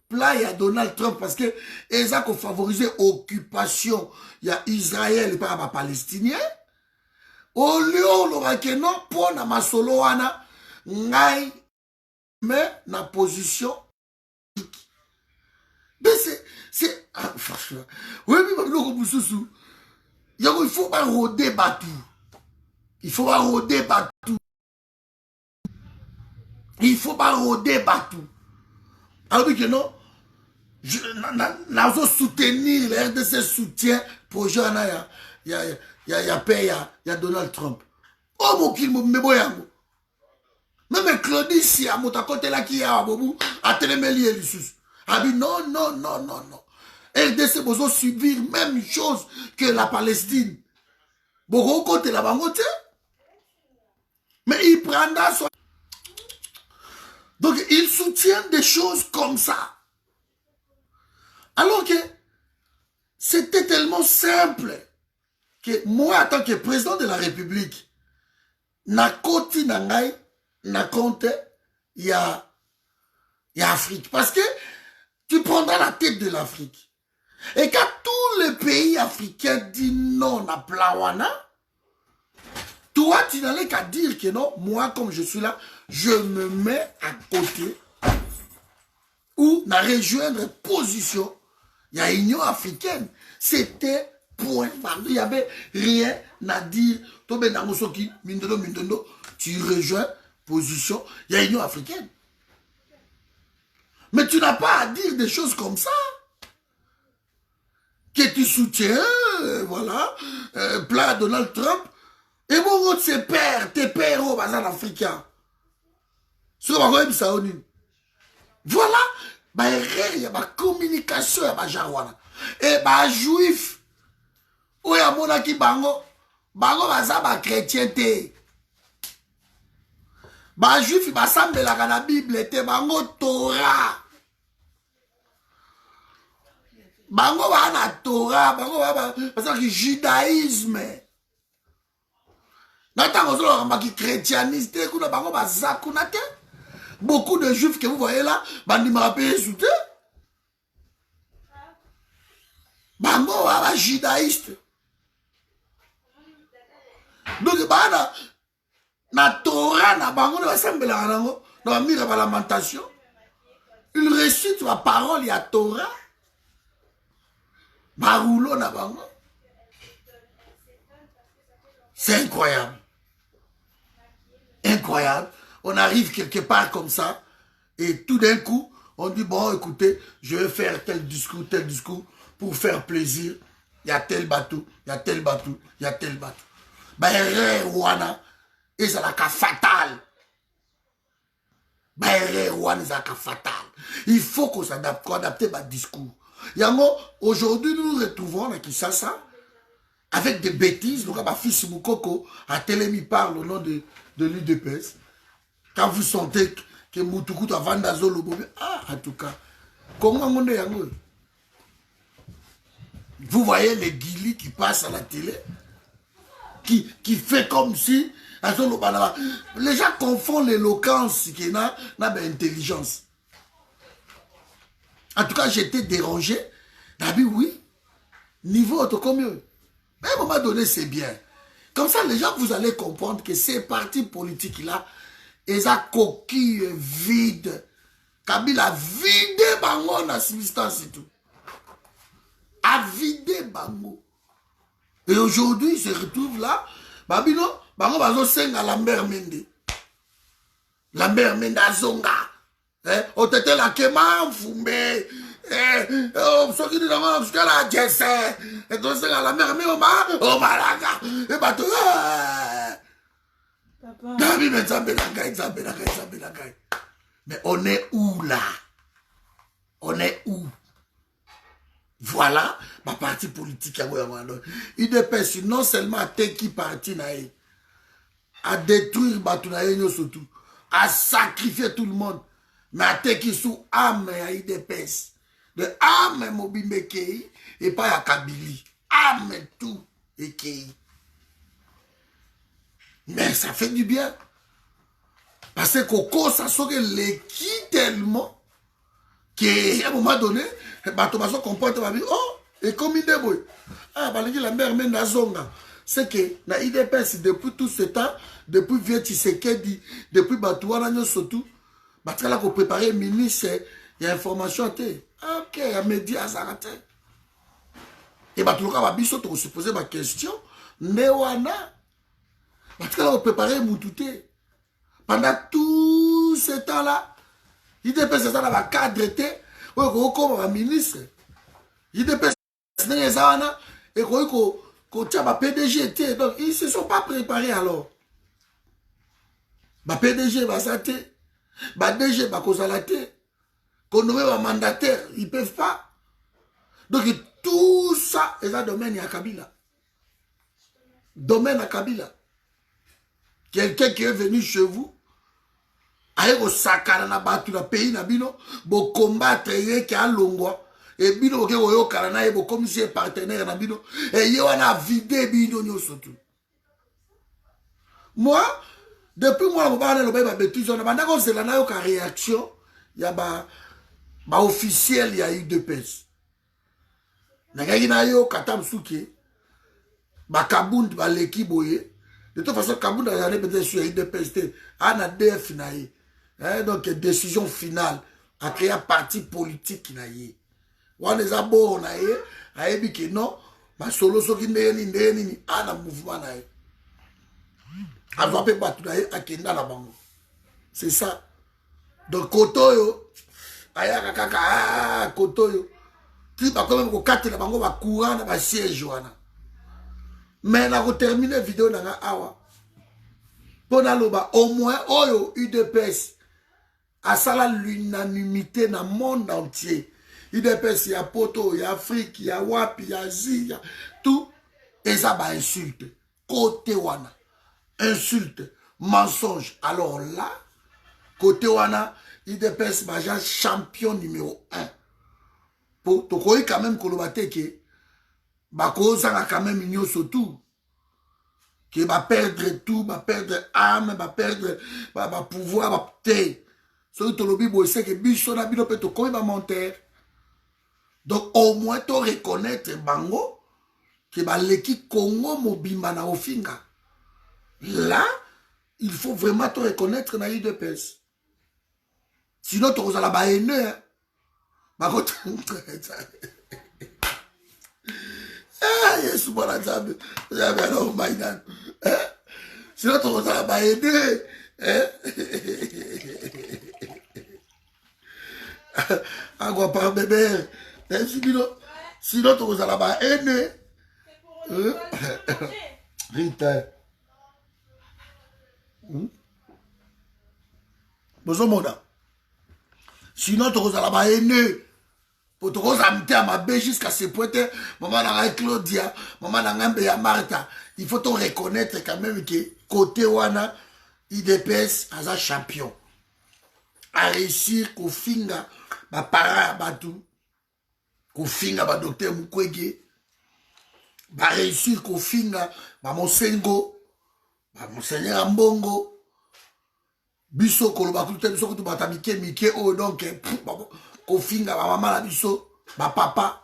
plat il y a Donald Trump parce que ils ont favorisé l'occupation il y a Israël et par les Palestiniens. Au lieu de non pour na masolo wana ngai mais na position mais c'est franchement oui mais il faut pas rôder Batou. Il faut pas rôder Batou. Il faut pas rôder Batou. Alors que non, nous soutenir le RDC soutient pour Joana, il y a Donald Trump. Oh mon qu'il me boyango. Même Claudie si à mon côté là qui a bobu a télémélié le sus. A dit non. RDC besoin subir même chose que la Palestine. Bon côté la bangote. Mais il prendra son. Donc il soutient des choses comme ça. Alors que c'était tellement simple que moi, en tant que président de la République, na koti nangai, na compte, il y a Afrique. Parce que tu prendras la tête de l'Afrique. Et quand tous les pays africains disent non à Plawana, toi, tu n'allais qu'à dire que non, moi, comme je suis là, je me mets à côté ou na rejoindre position. Il y a l'Union africaine. C'était point. Il n'y avait rien à dire. Tu rejoins position. Il y a l'Union africaine. Mais tu n'as pas à dire des choses comme ça. Que tu soutiens, voilà, plan Donald Trump. Et mon autre, c'est père, tes pères au bazar africain. Voilà. Il y a ma communication à ma jarwana. Et ma juif. Ou y a mon qui bango. Bango baza ba chrétien te. Ba juif ba semble la Bible te bango Torah. Bango ba na Torah, bango ba parce que judaïsme. N'attends pas que chrétianiste kuna bango baza kuna te. Beaucoup de juifs que vous voyez là, bandi m'a payé sous te. Bango wa judaïste. Donc bana na Torah na bango na sembela nango, na mira ba lamentation. Il récite la parole il y a Torah. Baroulo na bango. C'est incroyable. Incroyable. On arrive quelque part comme ça, et tout d'un coup, on dit, bon, écoutez, je vais faire tel discours, pour faire plaisir. Il y a tel bateau, il y a tel bateau, il y a tel bateau. Wana, et c'est la cas fatale. Wana, c'est la cas fatale. Il faut qu'on s'adapte, qu'on adapte notre discours. Aujourd'hui, nous nous retrouvons à Kinshasa, avec des bêtises. Donc, ma fils Moukoko, à Télémi parle au nom de l'UDPS. Quand vous sentez que Moutoukou a vendu en tout cas, comment on est? Vous voyez les guilis qui passent à la télé, qui fait comme si les gens confondent l'éloquence qui n'a intelligence. En tout cas, j'étais dérangé. Oui, niveau autocommune. Mais à un moment donné, c'est bien. Comme ça, les gens, vous allez comprendre que ces partis politiques-là, ils ont coquille vide. Kabila a vidé bango na substance et tout. A vidé bango. Et aujourd'hui, il se retrouve là. Babino, bango bazo senga Lambert Mende. Lambert Mende azonga. Otete la kema mfumbe. Soki di nango jusqu'à la jesse. Et donc senga Lambert Mende o malaga. Et bato. Mais on est où là? On est où? Voilà. voilà ma parti politique UDPS non seulement a qui parti à détruire Batounaïno surtout, à sacrifier tout le monde, mais à qui sous âme à UDPS, de âme Mobimekei et pas à Kabili, âme tout et Kei. Mais ça fait du bien. Parce que Coco, ça serait l'équipe tellement qu'à un moment donné, Batomaso comporte ma vie. Oh, et comme il dit, ah, la mère mène la zone. C'est que la IDPS, depuis tout ce temps, depuis Vieux Tshisekedi, depuis Batouana, surtout, Batouana a préparé le ministre, il y a information. Ok, il y a médias à s'arrêter. Et Batouana a se poser ma question. Néwana, Batouana a préparé Moutouté. Pendant tout ce temps-là, IDPS est dans la cadre, comme un ministre. IDPS est dans la et quand PDG était, donc ils ne se sont pas préparés alors. PDG va s'atter, DG va causalate, qu'on nomme un mandataire, ils ne peuvent pas. Donc tout ça est dans le domaine à Kabila. Domaine à Kabila. Quelqu'un qui est venu chez vous, aye ko sakana na batu na pays na bino, bo combattre ye ki a longwa. Et bino ke oyo karana ye bo comme si partenaire na bino. Et ye wana vide bino nyoso tout. Moi, depuis moi mo ba na lo ba bêtise on banda ko zela na yo ka réaction ya ba officiel ya UDPS. Na gaki na yo katam suki ba Kabund ba leki boye. De toute façon Kabund a peut-être sur UDPS ana DF na ye. Donc décision finale à créer un parti politique qui n'a eu. On les a beau on a eu, a eu que non, ma solo so qui n'est ni ana mouvement na eu. Avant peut pas tout à kenda la bango. C'est ça. Donc Kotoyo, aya kaka Kotoyo, qui va quand même ko kati la bango va courant na ba siège wana. Mais na ko terminer vidéo na awa. Pona loba au moins oyo UDPS à ça l'unanimité dans le monde entier. UDPS, il y a Poto, il y a Afrique, il y a Wapi, il y a Asie, il y a tout. Et ça va insulte. Côté wana. Insulte. Mensonge. Alors là, côté wana, UDPS va champion numéro 1. Pour toi, quand même, Kolobate, que Bako, ça a quand même une surtout. Qui va perdre tout, va perdre âme, va perdre pouvoir, va perdre. Donc au moins tu reconnaître bango que l'équipe Congo mobimba na ofinga. Là, il faut vraiment te reconnaître na UDPS. Sinon tu vas la haineux. Ah, Yesu bwana Nzambe. Sinon tu vas la haineux. Agua par bébé. Sinon, tu vas là-bas haine. Rita. Bozomona. Sinon, tu vas là-bas haine. Pour te amener à ma bête jusqu'à ce point, maman n'a Claudia, maman n'a Martha. Il faut te reconnaître quand même que côté Wana, IDPS a un champion. A réussir qu'au finga, ma para batou, qu'au finga, ma docteur Mukwege, va réussir qu'au finga, ma monsengo, ma monseigneur Mbongo, biso koloba kulute biso kutu batamike mike o donc qu'au finga, ma maman la biso, ma papa.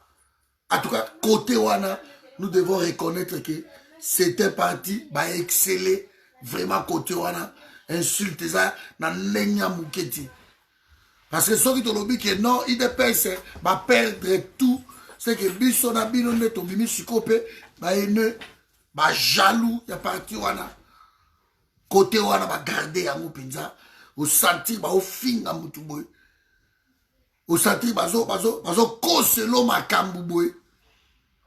En tout cas, côté wana, nous devons reconnaître que c'était parti, va exceller vraiment côté wana, insulte ça, na nenya muketi. Parce que ceux qui te l'ont que non, IDPS va perdre tout. C'est que biso na bino ne tombimi sikope, ba ene, ba jaloux, ya parti wana. Côté wana ba garder ya mupinza, au sentir ba au finga mutuboy. Au sentir bazo koselo makambu boy.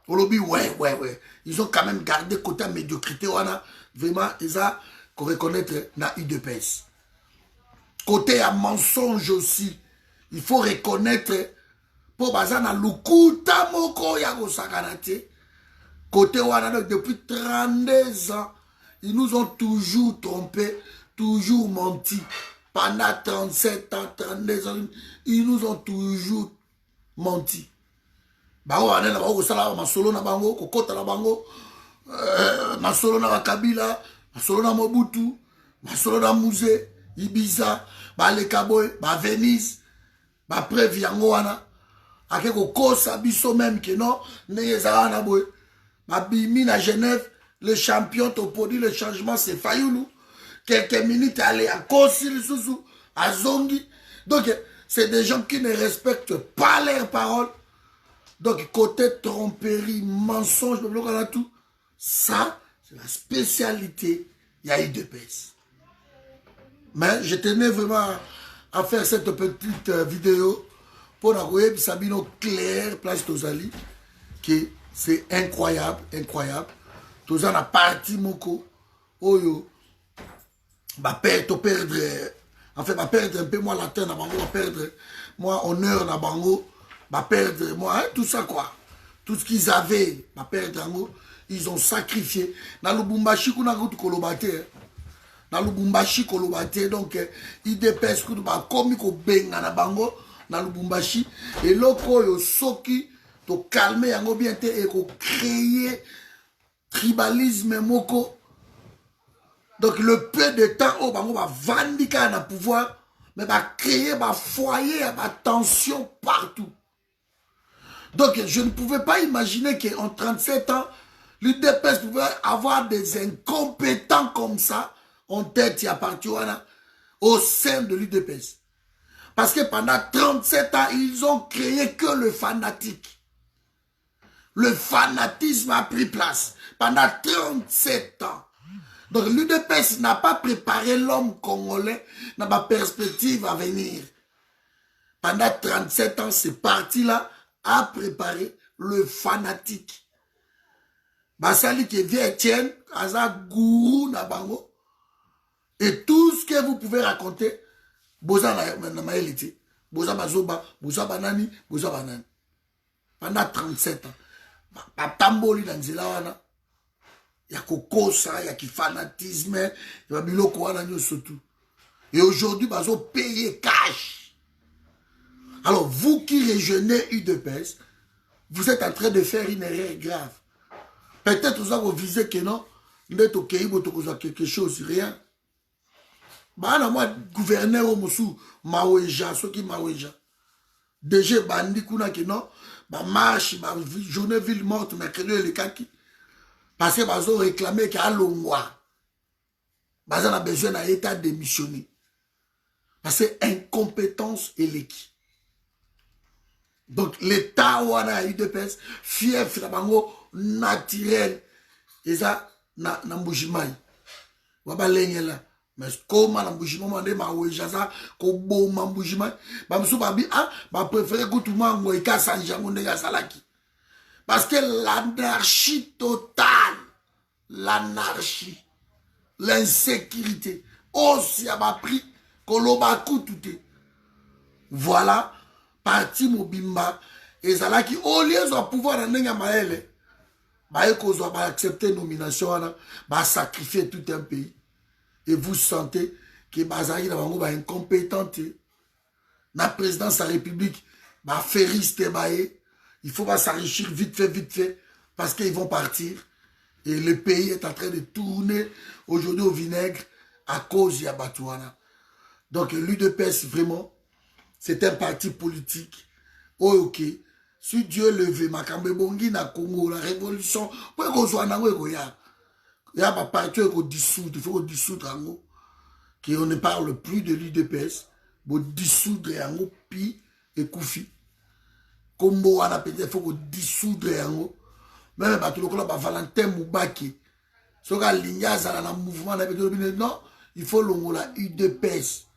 Au lobby ouais. Ils ont quand même gardé côté médiocrité wana, vraiment ils ont qu'on reconnaître na UDPS. Côté à mensonge aussi, il faut reconnaître pour bazana lukuta moko ya kosakana te. Côté wana depuis 32 ans, ils nous ont toujours trompés, toujours menti. Pendant 37 ans, 32 ans, ils nous ont toujours menti. Bango ane na bango sala masolo na bango, kokota na bango, masolo na Kabila, masolo na Mobutu, masolo na Musée, Ibiza, ba Lekaboy, ba Venise, ba preuve yango wana. Ake kokosa biso même que non, neza wana boy. Ma bimi à Genève, le champion topodi, le changement c'est Fayoulou. Quelques minutes aller à Kossi, Sousou, à Zongi. Donc, c'est des gens qui ne respectent pas leurs paroles. Donc, côté tromperie, mensonge, tout, ça, c'est la spécialité. Il y a eu de pèse. Mais je tenais vraiment à faire cette petite vidéo pour la web Sabino clair, place Tozali, qui c'est incroyable, incroyable. Tous en a parti moko. Oyo. Va perdre, en fait, va perdre un peu moi la terre, va perdre moi honneur na bango, va perdre moi, hein, tout ça quoi. Tout ce qu'ils avaient, va perdre en ils ont sacrifié. Na Lubumbashi kuna kutu kolobate. Na Lubumbashi kolobate donc ils dépêchent kutu ba komi ko benga na bango na Lubumbashi et loko yo soki to calmer yango bien te et ko créer tribalisme moko. Donc le peu de temps où bango va vandika na pouvoir mais va créer va foyer va tension partout. Donc je ne pouvais pas imaginer qu'en 37 ans l'UDPS pouvait avoir des incompétents comme ça en tête y a parti au sein de l'UDPS. Parce que pendant 37 ans ils ont créé que le fanatique. Le fanatisme a pris place pendant 37 ans. Donc l'UDPS n'a pas préparé l'homme congolais dans ma perspective à venir. Pendant 37 ans, ce parti-là a préparé le fanatique. Basali qui vient Etienne, Aza gourou na bango. Et tout ce que vous pouvez raconter, Boza na maélité, Boza bazoba, Boza banani, Boza banani. Pendant 37 ans. Batamboli dans nzela wana ya kokosa ya ki fanatisme ya biloko wana nyo surtout et aujourd'hui bazo payer cash. Alors vous qui rejeunez UDPS, vous êtes en train de faire une erreur grave. Peut-être vous avez visé que non ndето keibo to koza quelque chose rien. Bana moi gouverneur au Moussou Maweja soki Maweja DG bandi kuna que non ba marche ba journée ville morte mercredi le kaki parce que bazo réclamer qu'à Longwa baza na besoin d'un état démissionné parce que incompétence et l'équipe. Donc l'état wana UDPS fief na bango naturel eza na mbujimai waba lengela. Mais comment l'embouchement m'a dit ma ouéjaza kobo m'embouchement ba msou ba bi ah ba préférer que tout le monde ngoika sanjango ndega salaki parce que l'anarchie totale, l'anarchie, l'insécurité aussi a pris koloba kutute. Voilà parti mobimba et salaki au lieu de pouvoir en ndenga maele ba ekozo ba accepter nomination ba sacrifier tout un pays. Et vous sentez que Bazari n'a pas incompétent. La présidence de la République, il faut s'enrichir vite fait, parce qu'ils vont partir. Et le pays est en train de tourner aujourd'hui au vinaigre à cause de Batouana. Donc l'UDPS, vraiment, c'est un parti politique. Oh, ok. Si Dieu le veut, Makambe Bongi na Congo, la révolution, pourquoi qu'on soit en Angoya? Il y a un parti qui est dissoudre, il faut dissoudre en haut. On ne parle plus de l'UDPS, il faut dissoudre en haut, Pi et Koufi. Combo, il faut dissoudre en haut. Même si tu as Valentin Moubaki, si tu as un mouvement, non, il faut la UDPS.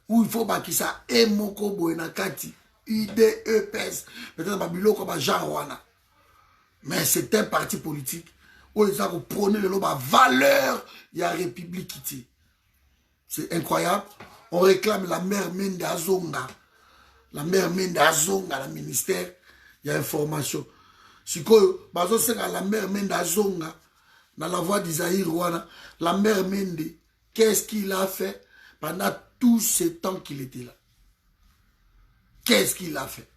Ou il faut que ça ait mon combo et Nakati. UDPS. Peut-être que c'est comme Jean Wana. Mais c'est un parti politique. Où ils ont prôné le valeur, il y a République qui c'est incroyable. On réclame la mère Mende Azonga, la mère Mende azonga la ministère il y a information sikoyo bazo senga la mère Mende azonga dans la voix d'Isaïe Rwanda la mère Mende qu'est-ce qu'il a fait pendant tout ce temps qu'il était là? Qu'est-ce qu'il a fait?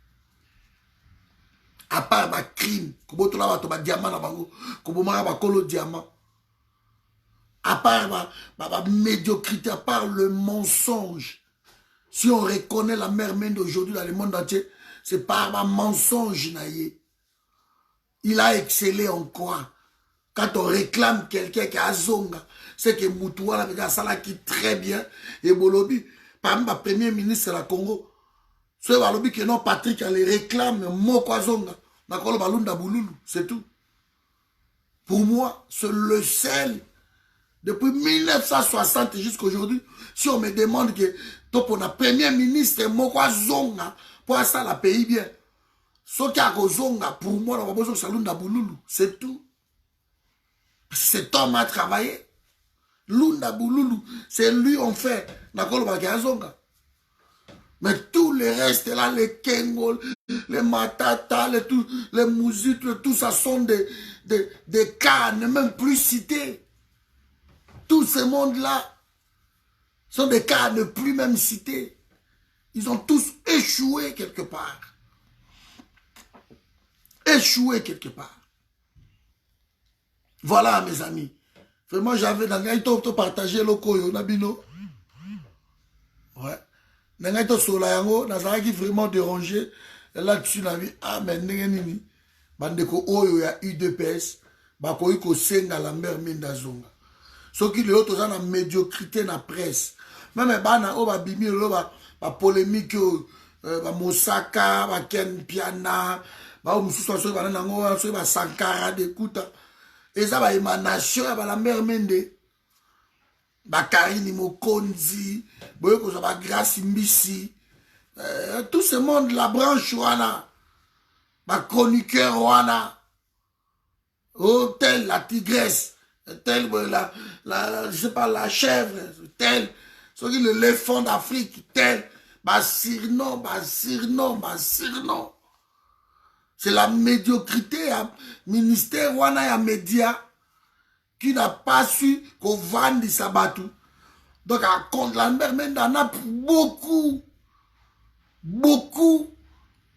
À part ma crime, comme tu l'as diamant na bango, comme ma colo diamant. À part ma médiocrité, à part le mensonge. Si on reconnaît la mère Mende aujourd'hui dans le monde entier, c'est par ma mensonge naïe. Il a excellé en quoi? Quand on réclame quelqu'un qui a zonga, c'est que Moutouala a ça qui très bien et Bolobi, par exemple, le premier ministre de la Congo. Ce balobi que non Patrick les réclame moko zonga nakolo balunda bululu c'est tout. Pour moi c'est le seul depuis 1960 jusqu'à aujourd'hui. Si on me demande que toi pour la premier ministre moko zonga pour ça la pays bien ce qui a zonga pour moi on a besoin de salunda bululu c'est tout. Cet homme a travaillé lunda bululu c'est lui on fait nakolo zonga. Mais tout le reste là, les Kengol, les Matata, les Mouzites, tout ça sont des cas ne même plus cités. Tout ce monde-là sont des cas à ne plus même cités. Ils ont tous échoué quelque part. Échoué quelque part. Voilà mes amis. Vraiment j'avais dans le partagé le koyo nabino. Ouais. Nangaito sola yango nazalaki vraiment dérangé là-dessus na vie ah mais ndenge nini bandeko oyo ya UDPS bakoyi ko senga la mère Mende azonga soki le autres na médiocrité na presse même bana o ba bimi lo ba polémique ba Mosaka ba Ken Piana ba mususu so ba nango so ba Sankara de Kuta eza ba émanation ya ba la mère Mende Bakarini Mokonzi, Grâce Mbisi, tout ce monde, la branche Wana, ma chroniqueur Wana, oh, tel la tigresse, tel je sais pas, la chèvre, tel, l'éléphant d'Afrique, tel, Sirno. C'est la médiocrité, ministère Wana ya média. Qui n'a pas su qu'on vende sa batou. Donc, à compte la mère Mende en a pour beaucoup,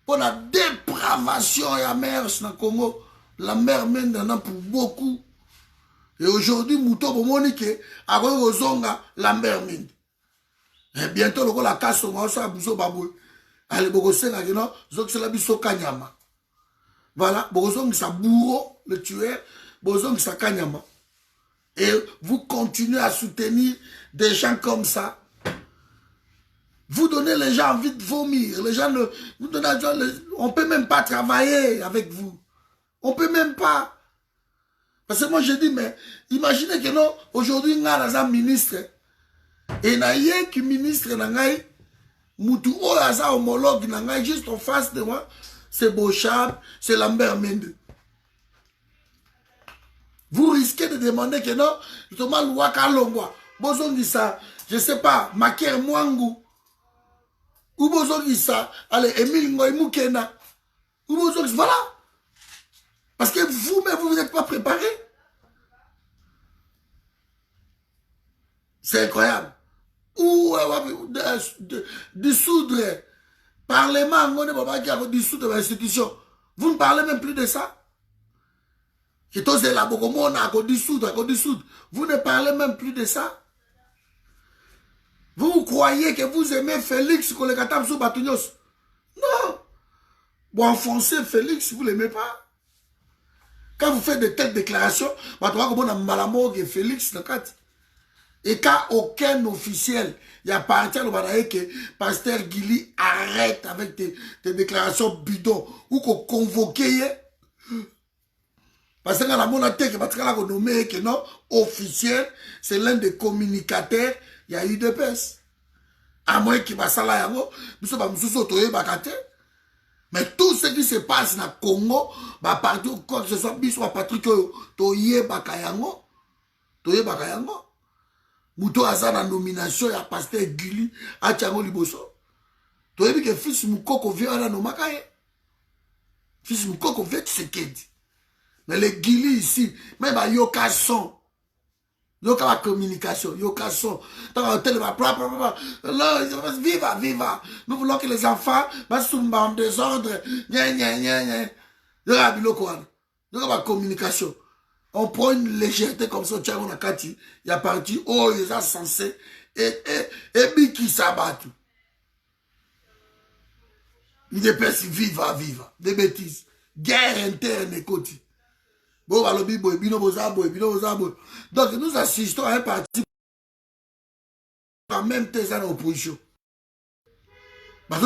pour la dépravation et la mère dans le Congo, la mère Mende en a pour beaucoup. Et aujourd'hui, Mouto Bomonique a rezonga la mère Mende. Et bientôt, la casse au ça a bousou babou. Allez, Bogosé, non, Zok c'est la biso Kanyama. Voilà, Bogosong, ça bourreau, le tueur, Bogosong, ça Kanyama. Et vous continuez à soutenir des gens comme ça. Vous donnez les gens envie de vomir. Les gens ne, vous donnez, on ne peut même pas travailler avec vous. On ne peut même pas. Parce que moi je dis, mais imaginez que non, aujourd'hui, on a un ministre. Et il y a un ministre, Moutou Oyaza homologue, juste en face de moi, c'est Bochab, c'est Lambert Mende. Vous risquez de demander que non, justement, Waka Longwa, Bozon dit ça, je sais pas, Maker Mwangu, ou Bozon dit ça, allez, Emile Ngoy Moukena, ou Bozon dit, voilà. Parce que vous-même, vous n'êtes pas préparé. C'est incroyable. Ou dissoudre, Parlement, on est dissoudre l'institution. Vous ne parlez même plus de ça. Vous ne parlez même plus de ça. Vous croyez que vous aimez Félix Kolekatam sous Batounyos? Non. Bon, enfoncer Félix, vous ne l'aimez pas. Quand vous faites de telles déclarations, Félix, et quand aucun officiel, il y a parti à l'Obanaye que Pasteur Guili arrête avec tes déclarations bidons ou qu'on convoque. Parce que dans la monnaie que Patrick nommé que non, officiel, c'est l'un des communicateurs, il y a eu de pèse. À moins qu'il va s'en aller, mais tout ce qui se passe dans le Congo, à partir de quoi que ce soit, bisou Patrick Toye Bakayango, Mouto Azan en nomination, il y a Pasteur Guili, à Tchango Liboso. Tu as vu que fils Moukoko vient à Nomakaye. Fils Moukoko vient Tshisekedi. Mais les guilis ici, même à Yoka son. Yoka la communication, Yoka son. Viva, viva. Nous voulons que les enfants passent en désordre. Yoka la communication. On prend une légèreté comme ça, on a kati. Il y a parti, oh, ils sont censés. Et Biki Sabatu. Il dépêche, viva, viva. Des bêtises. Guerre interne et côté. Donc nous assistons à un parti en même temps en opposition. Ma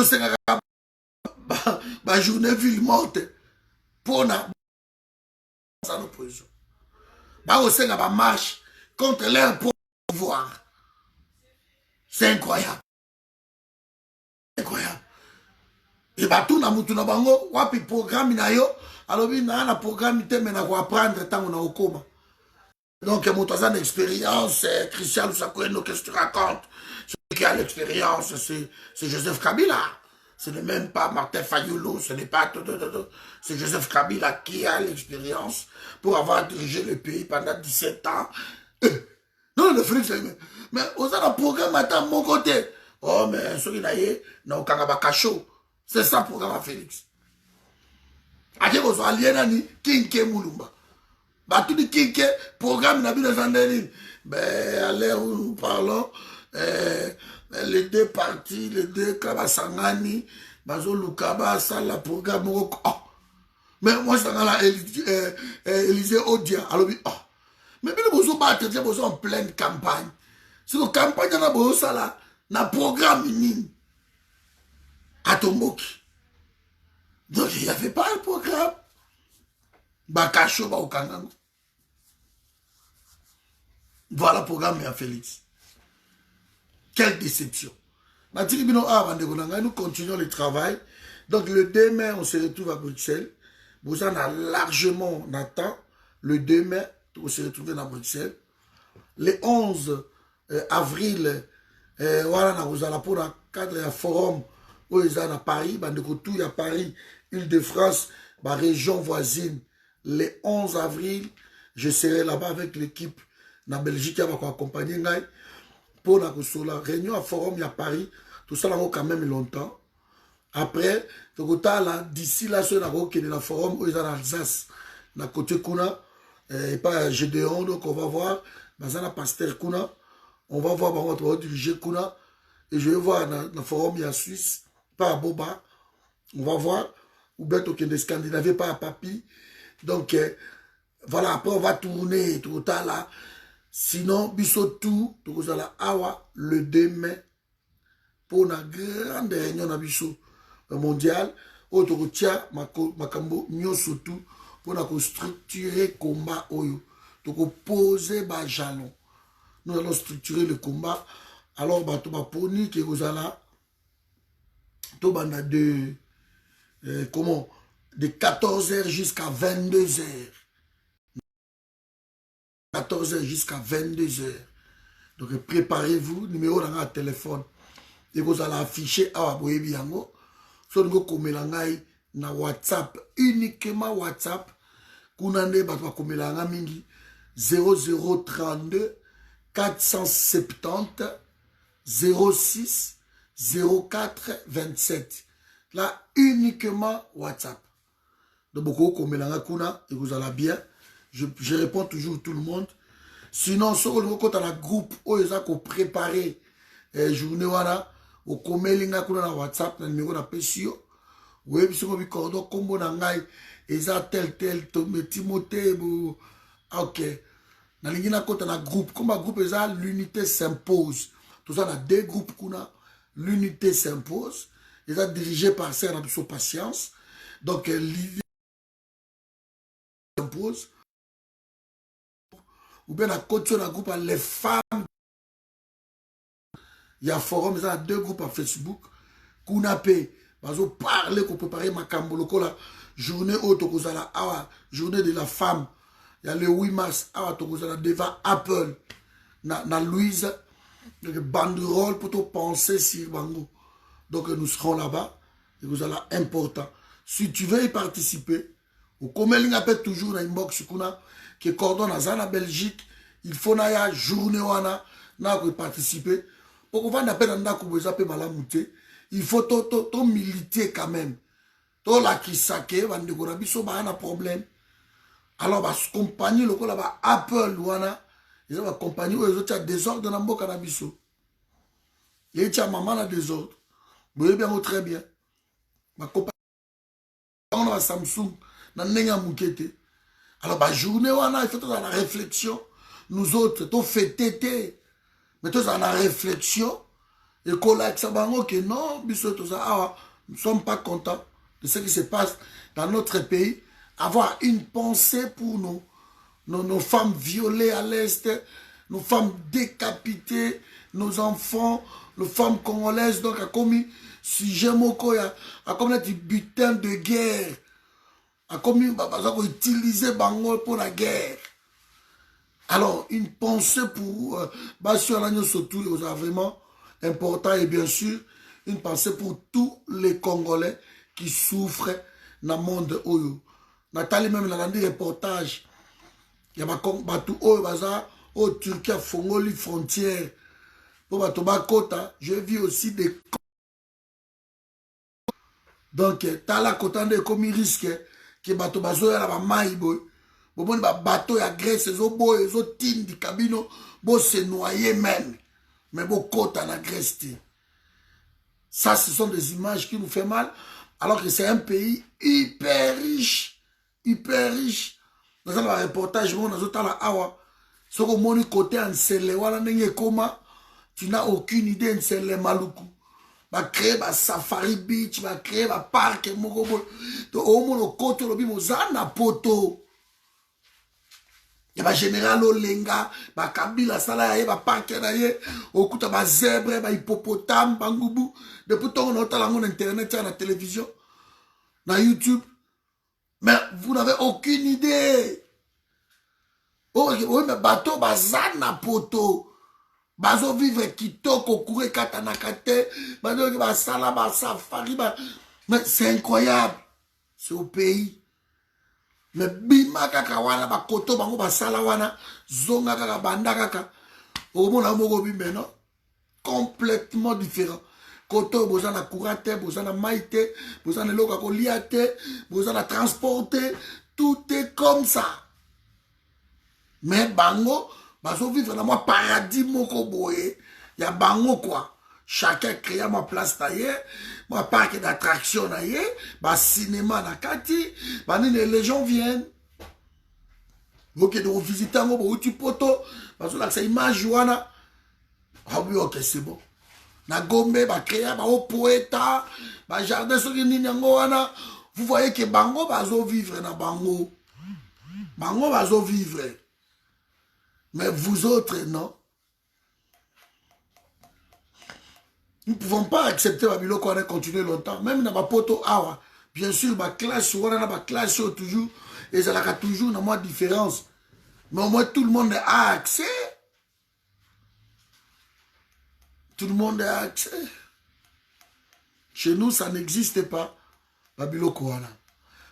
journée ville morte pour la opposition. Ma marche contre leur pouvoir. C'est incroyable. Incroyable. Et bah tout na mutu na bango wapi programme na yo alobi na programme te mena ko apprendre tant on a au coma. Donc mon toisan d'expérience Christian Sakoeno, qu'est-ce que tu racontes? Celui qui a l'expérience c'est Joseph Kabila. Ce n'est même pas Martin Fayulu, ce n'est pas c'est Joseph Kabila qui a l'expérience pour avoir dirigé le pays pendant 17 ans. Non, le Félix, mais on a un programme à mon côté. Oh mais celui là na okanga kacho. C'est ça le programme à Félix. Ake ko so aliena ni Kinke Mulumba. Bah tout dit Kinke programme na bino Zandeline. Ben à l'heure où nous parlons les deux partis, les deux Kabasangani, Bazo Lukaba ça la programme oh. Mais moi c'est dans la Élysée Odia alors oh. Mais bien vous battre vous en pleine campagne. C'est une campagne na bo ça là na programme ni à Tomboki. Donc, il n'y avait pas un programme. Bakacho, Baokangango. Voilà le programme à Félix. Quelle déception. Nous continuons le travail. Donc, le 2 mai, on se retrouve à Bruxelles. Vous en avez largement Nathan. Le 2 mai, on se retrouve à Bruxelles. Le 11 avril, voilà, vous allez pour un cadre un forum. Où ils sont à Paris, tout à Paris, Île-de-France, ma région voisine. Le 11 avril, je serai là-bas avec l'équipe na Belgique qui va accompagner pour la réunion à forum à Paris. Tout ça là quand même longtemps. Après, d'ici là, sur la forum où ils sont en Alsace, na côté Kuna, et pas Gédéon, donc on va voir, Bazana Pasteur Kuna, on va voir, on va diriger Kuna, et je vais voir dans le forum il y a Suisse. Pas à Boba, on va voir, ou bien au de Scandinavie, pas à Papi. Donc, voilà, après on va tourner tout là. Sinon, Bissotou, tout ça Awa, le 2 mai, pour une grande réunion à Bissot mondial, où tu tiens, Makambo, Nyosotou, pour structurer le combat, pour poser les jalons. Nous allons structurer le combat. Alors, tu vas poni que vous allez. De 14h jusqu'à 22h. 14h jusqu'à 22h. Donc préparez-vous, numéro dans le téléphone. Et vous allez afficher à Aboyebi Yango. So vous komelangai na WhatsApp, uniquement WhatsApp. Kunande batwa komelanga mingi 0032 470 06 04 27. Là, uniquement WhatsApp. Donc, beaucoup comme kuna et vous allez bien. Je réponds toujours tout le monde. Sinon, sur le côté dans le groupe, où ils ont préparé journée, voilà, au komelinga kuna na WhatsApp, na numéro na PSIO. Oui, puis on cordon combo na ngai, ils ont tel, Timothée, ok. Na lingina côté na groupe, comme un groupe, ils ont l'unité s'impose. Tout ça, on a deux groupes kuna. L'unité s'impose. Ils sont dirigés par Serre Abso Patience. Donc, l'idée s'impose. Ou bien, à côté de groupe, les femmes. Il y a un forum, il y a deux groupes à Facebook. Kunapé. Parce qu'on parle, qu'on prépare ma camboloko la journée haute, journée de la femme. Il y a le 8 mars, devant Apple. Na Louise. Donc, banderole pour te penser sur Bango. Donc nous serons là-bas et vous allez important. Si tu veux y participer, au Komeling appelle toujours dans inbox qui coordonne à la Belgique, il faut na journée wana na participer. Pour qu'on va appeler dans il faut militer quand même. To la kisake va ndegorabiso ba un problème. Alors ba compagnie lokola ba Apple wana, ils va compagnie où les autres désordre dans mboka na biso. Et tu as maman na désordre. Vous voyez bien très bien. Ma compagnie on a Samsung na nenga mukete. Alors ba journée wana il faut dans la réflexion. Nous autres to fêter mais tous dans la réflexion et qu'on a que non biso to ça nous ne sommes pas contents de ce qui se passe dans notre pays, avoir une pensée pour nos femmes violées à l'Est, nos femmes décapitées, nos enfants, nos femmes congolaises, donc a commis sujet moko a commis du butin de guerre, a commis utiliser bango pour la guerre. Alors, une pensée pour Bassio Alagno Sotou, c'est vraiment important et bien sûr, une pensée pour tous les Congolais qui souffrent dans le monde. Nathalie même l'a rendu reportage. Il y a Batou Baza, au Turquie, à Fongoli, frontière. Pour Batoba Kota, je vis aussi des. Donc, Tala Kota de comme risque que Batoba Zoya la Maïboy. Bon, bateau ya Grèce, les autres, les autres du cabino, bon se noyer même. Mais bon, Kota la Grèce. Ça, ce sont des images qui nous font mal. Alors que c'est un pays hyper riche. Hyper riche. Dans un reportage, on a tout à la awa. Ce qu'on m'a dit côté en Sele, tu n'as aucune idée en Sele Maluku. Va créer un safari beach, va créer un parc. Donc, au moins, au côté, on a poto. Il y a un général Olenga, un Kabila Sala, un parc, un zèbre, un hippopotame, un goubou. Depuis tout on a en internet, à la télévision, dans YouTube. Mais vous n'avez aucune idée. Oui, mais bateau, bazana poto. Bazo vivre kitoko, kure katanakate, bazo basala, basafari. Mais c'est incroyable. C'est au pays. Mais bima kaka wana ba koto bango ba sala wana zonga kaka banda kaka omona moko bimbe non complètement différent koto bozana kurate bozana maite bozana loka ko liate bozana transporter tout est comme ça mais bango bazo vivre dans moi paradis moko boye ya bango quoi. Chacun crée ma place d'ailleurs, ma parc d'attraction d'ailleurs, ma cinéma na kati, les gens viennent. Vous qui vous visitez un peu tu poto, parce que là c'est image wana. Ah oui ok c'est bon. Na Gombe ba créer ba au poeta, ba jardin sur ni nyango wana. Vous voyez que bango bazo vivre na bango. Bango bazo vivre. Mais vous autres non. Nous ne pouvons pas accepter Babilo qu'on ait continué longtemps. Même dans ma poto awa. Bien sûr, ma classe, on a ma classe toujours. Et ça a toujours une moins différence. Mais au moins, tout le monde a accès. Tout le monde a accès. Chez nous, ça n'existe pas. Babilo Kouana.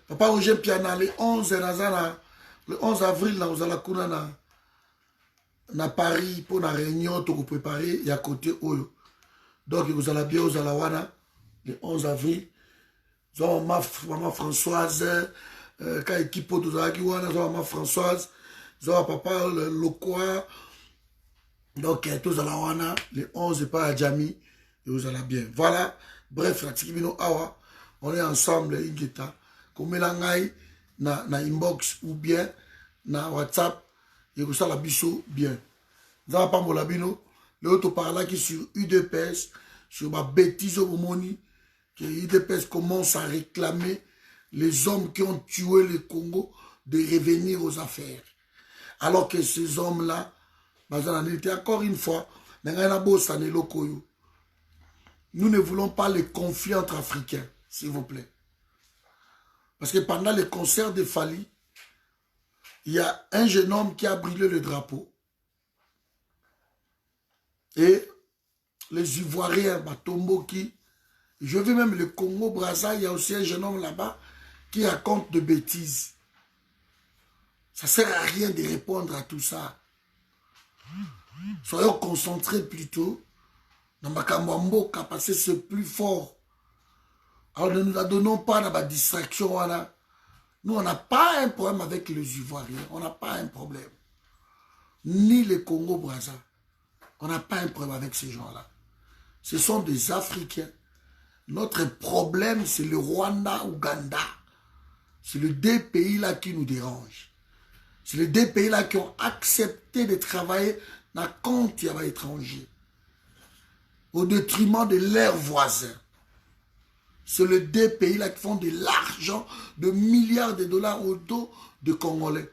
Papa Roger Piana, le 11 avril, nous allons à Paris pour la réunion, pour préparer, il y a côté Oyo. Donc, vous allez bien aux Alawana, le 11 avril. Nous avons maman Françoise, quand l'équipe de Zagiwana, nous avons maman Françoise, nous avons papa Lokwa. Donc, tous Alawana, le 11 et pas à Djami, et vous allez bien. Voilà, bref, la Tikibino Awa, on est ensemble, Ingeta. Comme l'angaï, na inbox ou bien, na WhatsApp, et vous allez bien. Nous avons pas mon labino. L'autre par là qui sur UDPS, sur ma bêtise au moni, que UDPS commence à réclamer les hommes qui ont tué le Congo de revenir aux affaires. Alors que ces hommes-là, encore une fois, nous ne voulons pas les conflits entre Africains, s'il vous plaît. Parce que pendant le concert de Fali, il y a un jeune homme qui a brûlé le drapeau. Et les Ivoiriens, Batomboki, Je veux même le Congo-Brazza, il y a aussi un jeune homme là-bas qui raconte de bêtises. Ça ne sert à rien de répondre à tout ça. Soyons concentrés plutôt dans Makambo-Mboka parce que c'est plus fort. Alors ne nous la donnons pas dans la distraction. Voilà. Nous, on n'a pas un problème avec les Ivoiriens. On n'a pas un problème. Ni les Congo-Brazza. On n'a pas un problème avec ces gens-là. Ce sont des Africains. Notre problème, c'est le Rwanda-Ouganda. C'est les deux pays-là qui nous dérangent. C'est les deux pays-là qui ont accepté de travailler dans le compte étranger. Au détriment de leurs voisins. C'est les deux pays-là qui font de l'argent, de milliards de dollars au dos de Congolais.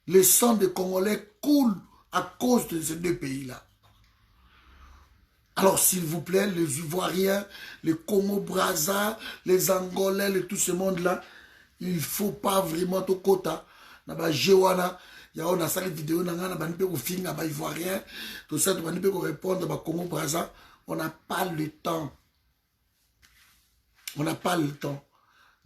Le sang des Congolais coule à cause de ces deux pays-là. Alors, s'il vous plaît, les Ivoiriens, les Congo-Brazza, les Angolais, tout ce monde-là, il ne faut pas vraiment tout quota. Naba Jewana, il y a une vidéo, on a Ivoirien, tout ça, on a répondre à Congo-Brazza. On n'a pas le temps. On n'a pas le temps.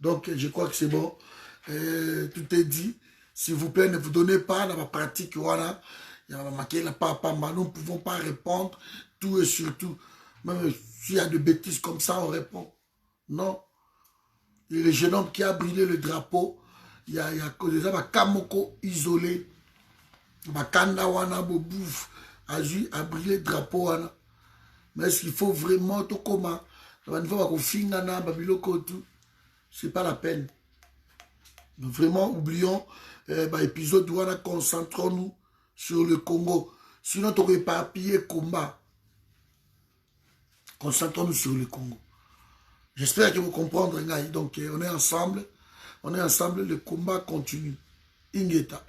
Donc, je crois que c'est bon. Tout est dit. S'il vous plaît, ne vous donnez pas dans la pratique. Voilà. Nous ne pouvons pas répondre. Tout et surtout. Même s'il y a des bêtises comme ça, on répond. Non. Et le jeune homme qui a brûlé le drapeau, il y a déjà Kamoko isolé. Kanda wana bobouf a brûlé le drapeau. Mais est-ce qu'il faut vraiment tout comment? C'est pas la peine. Donc vraiment, oublions l'épisode où concentrons-nous sur le Congo. Sinon, tu aurais éparpillé combat. Concentrons-nous sur le Congo. J'espère que vous comprendrez. Donc, on est ensemble. On est ensemble. Le combat continue. Ingeta.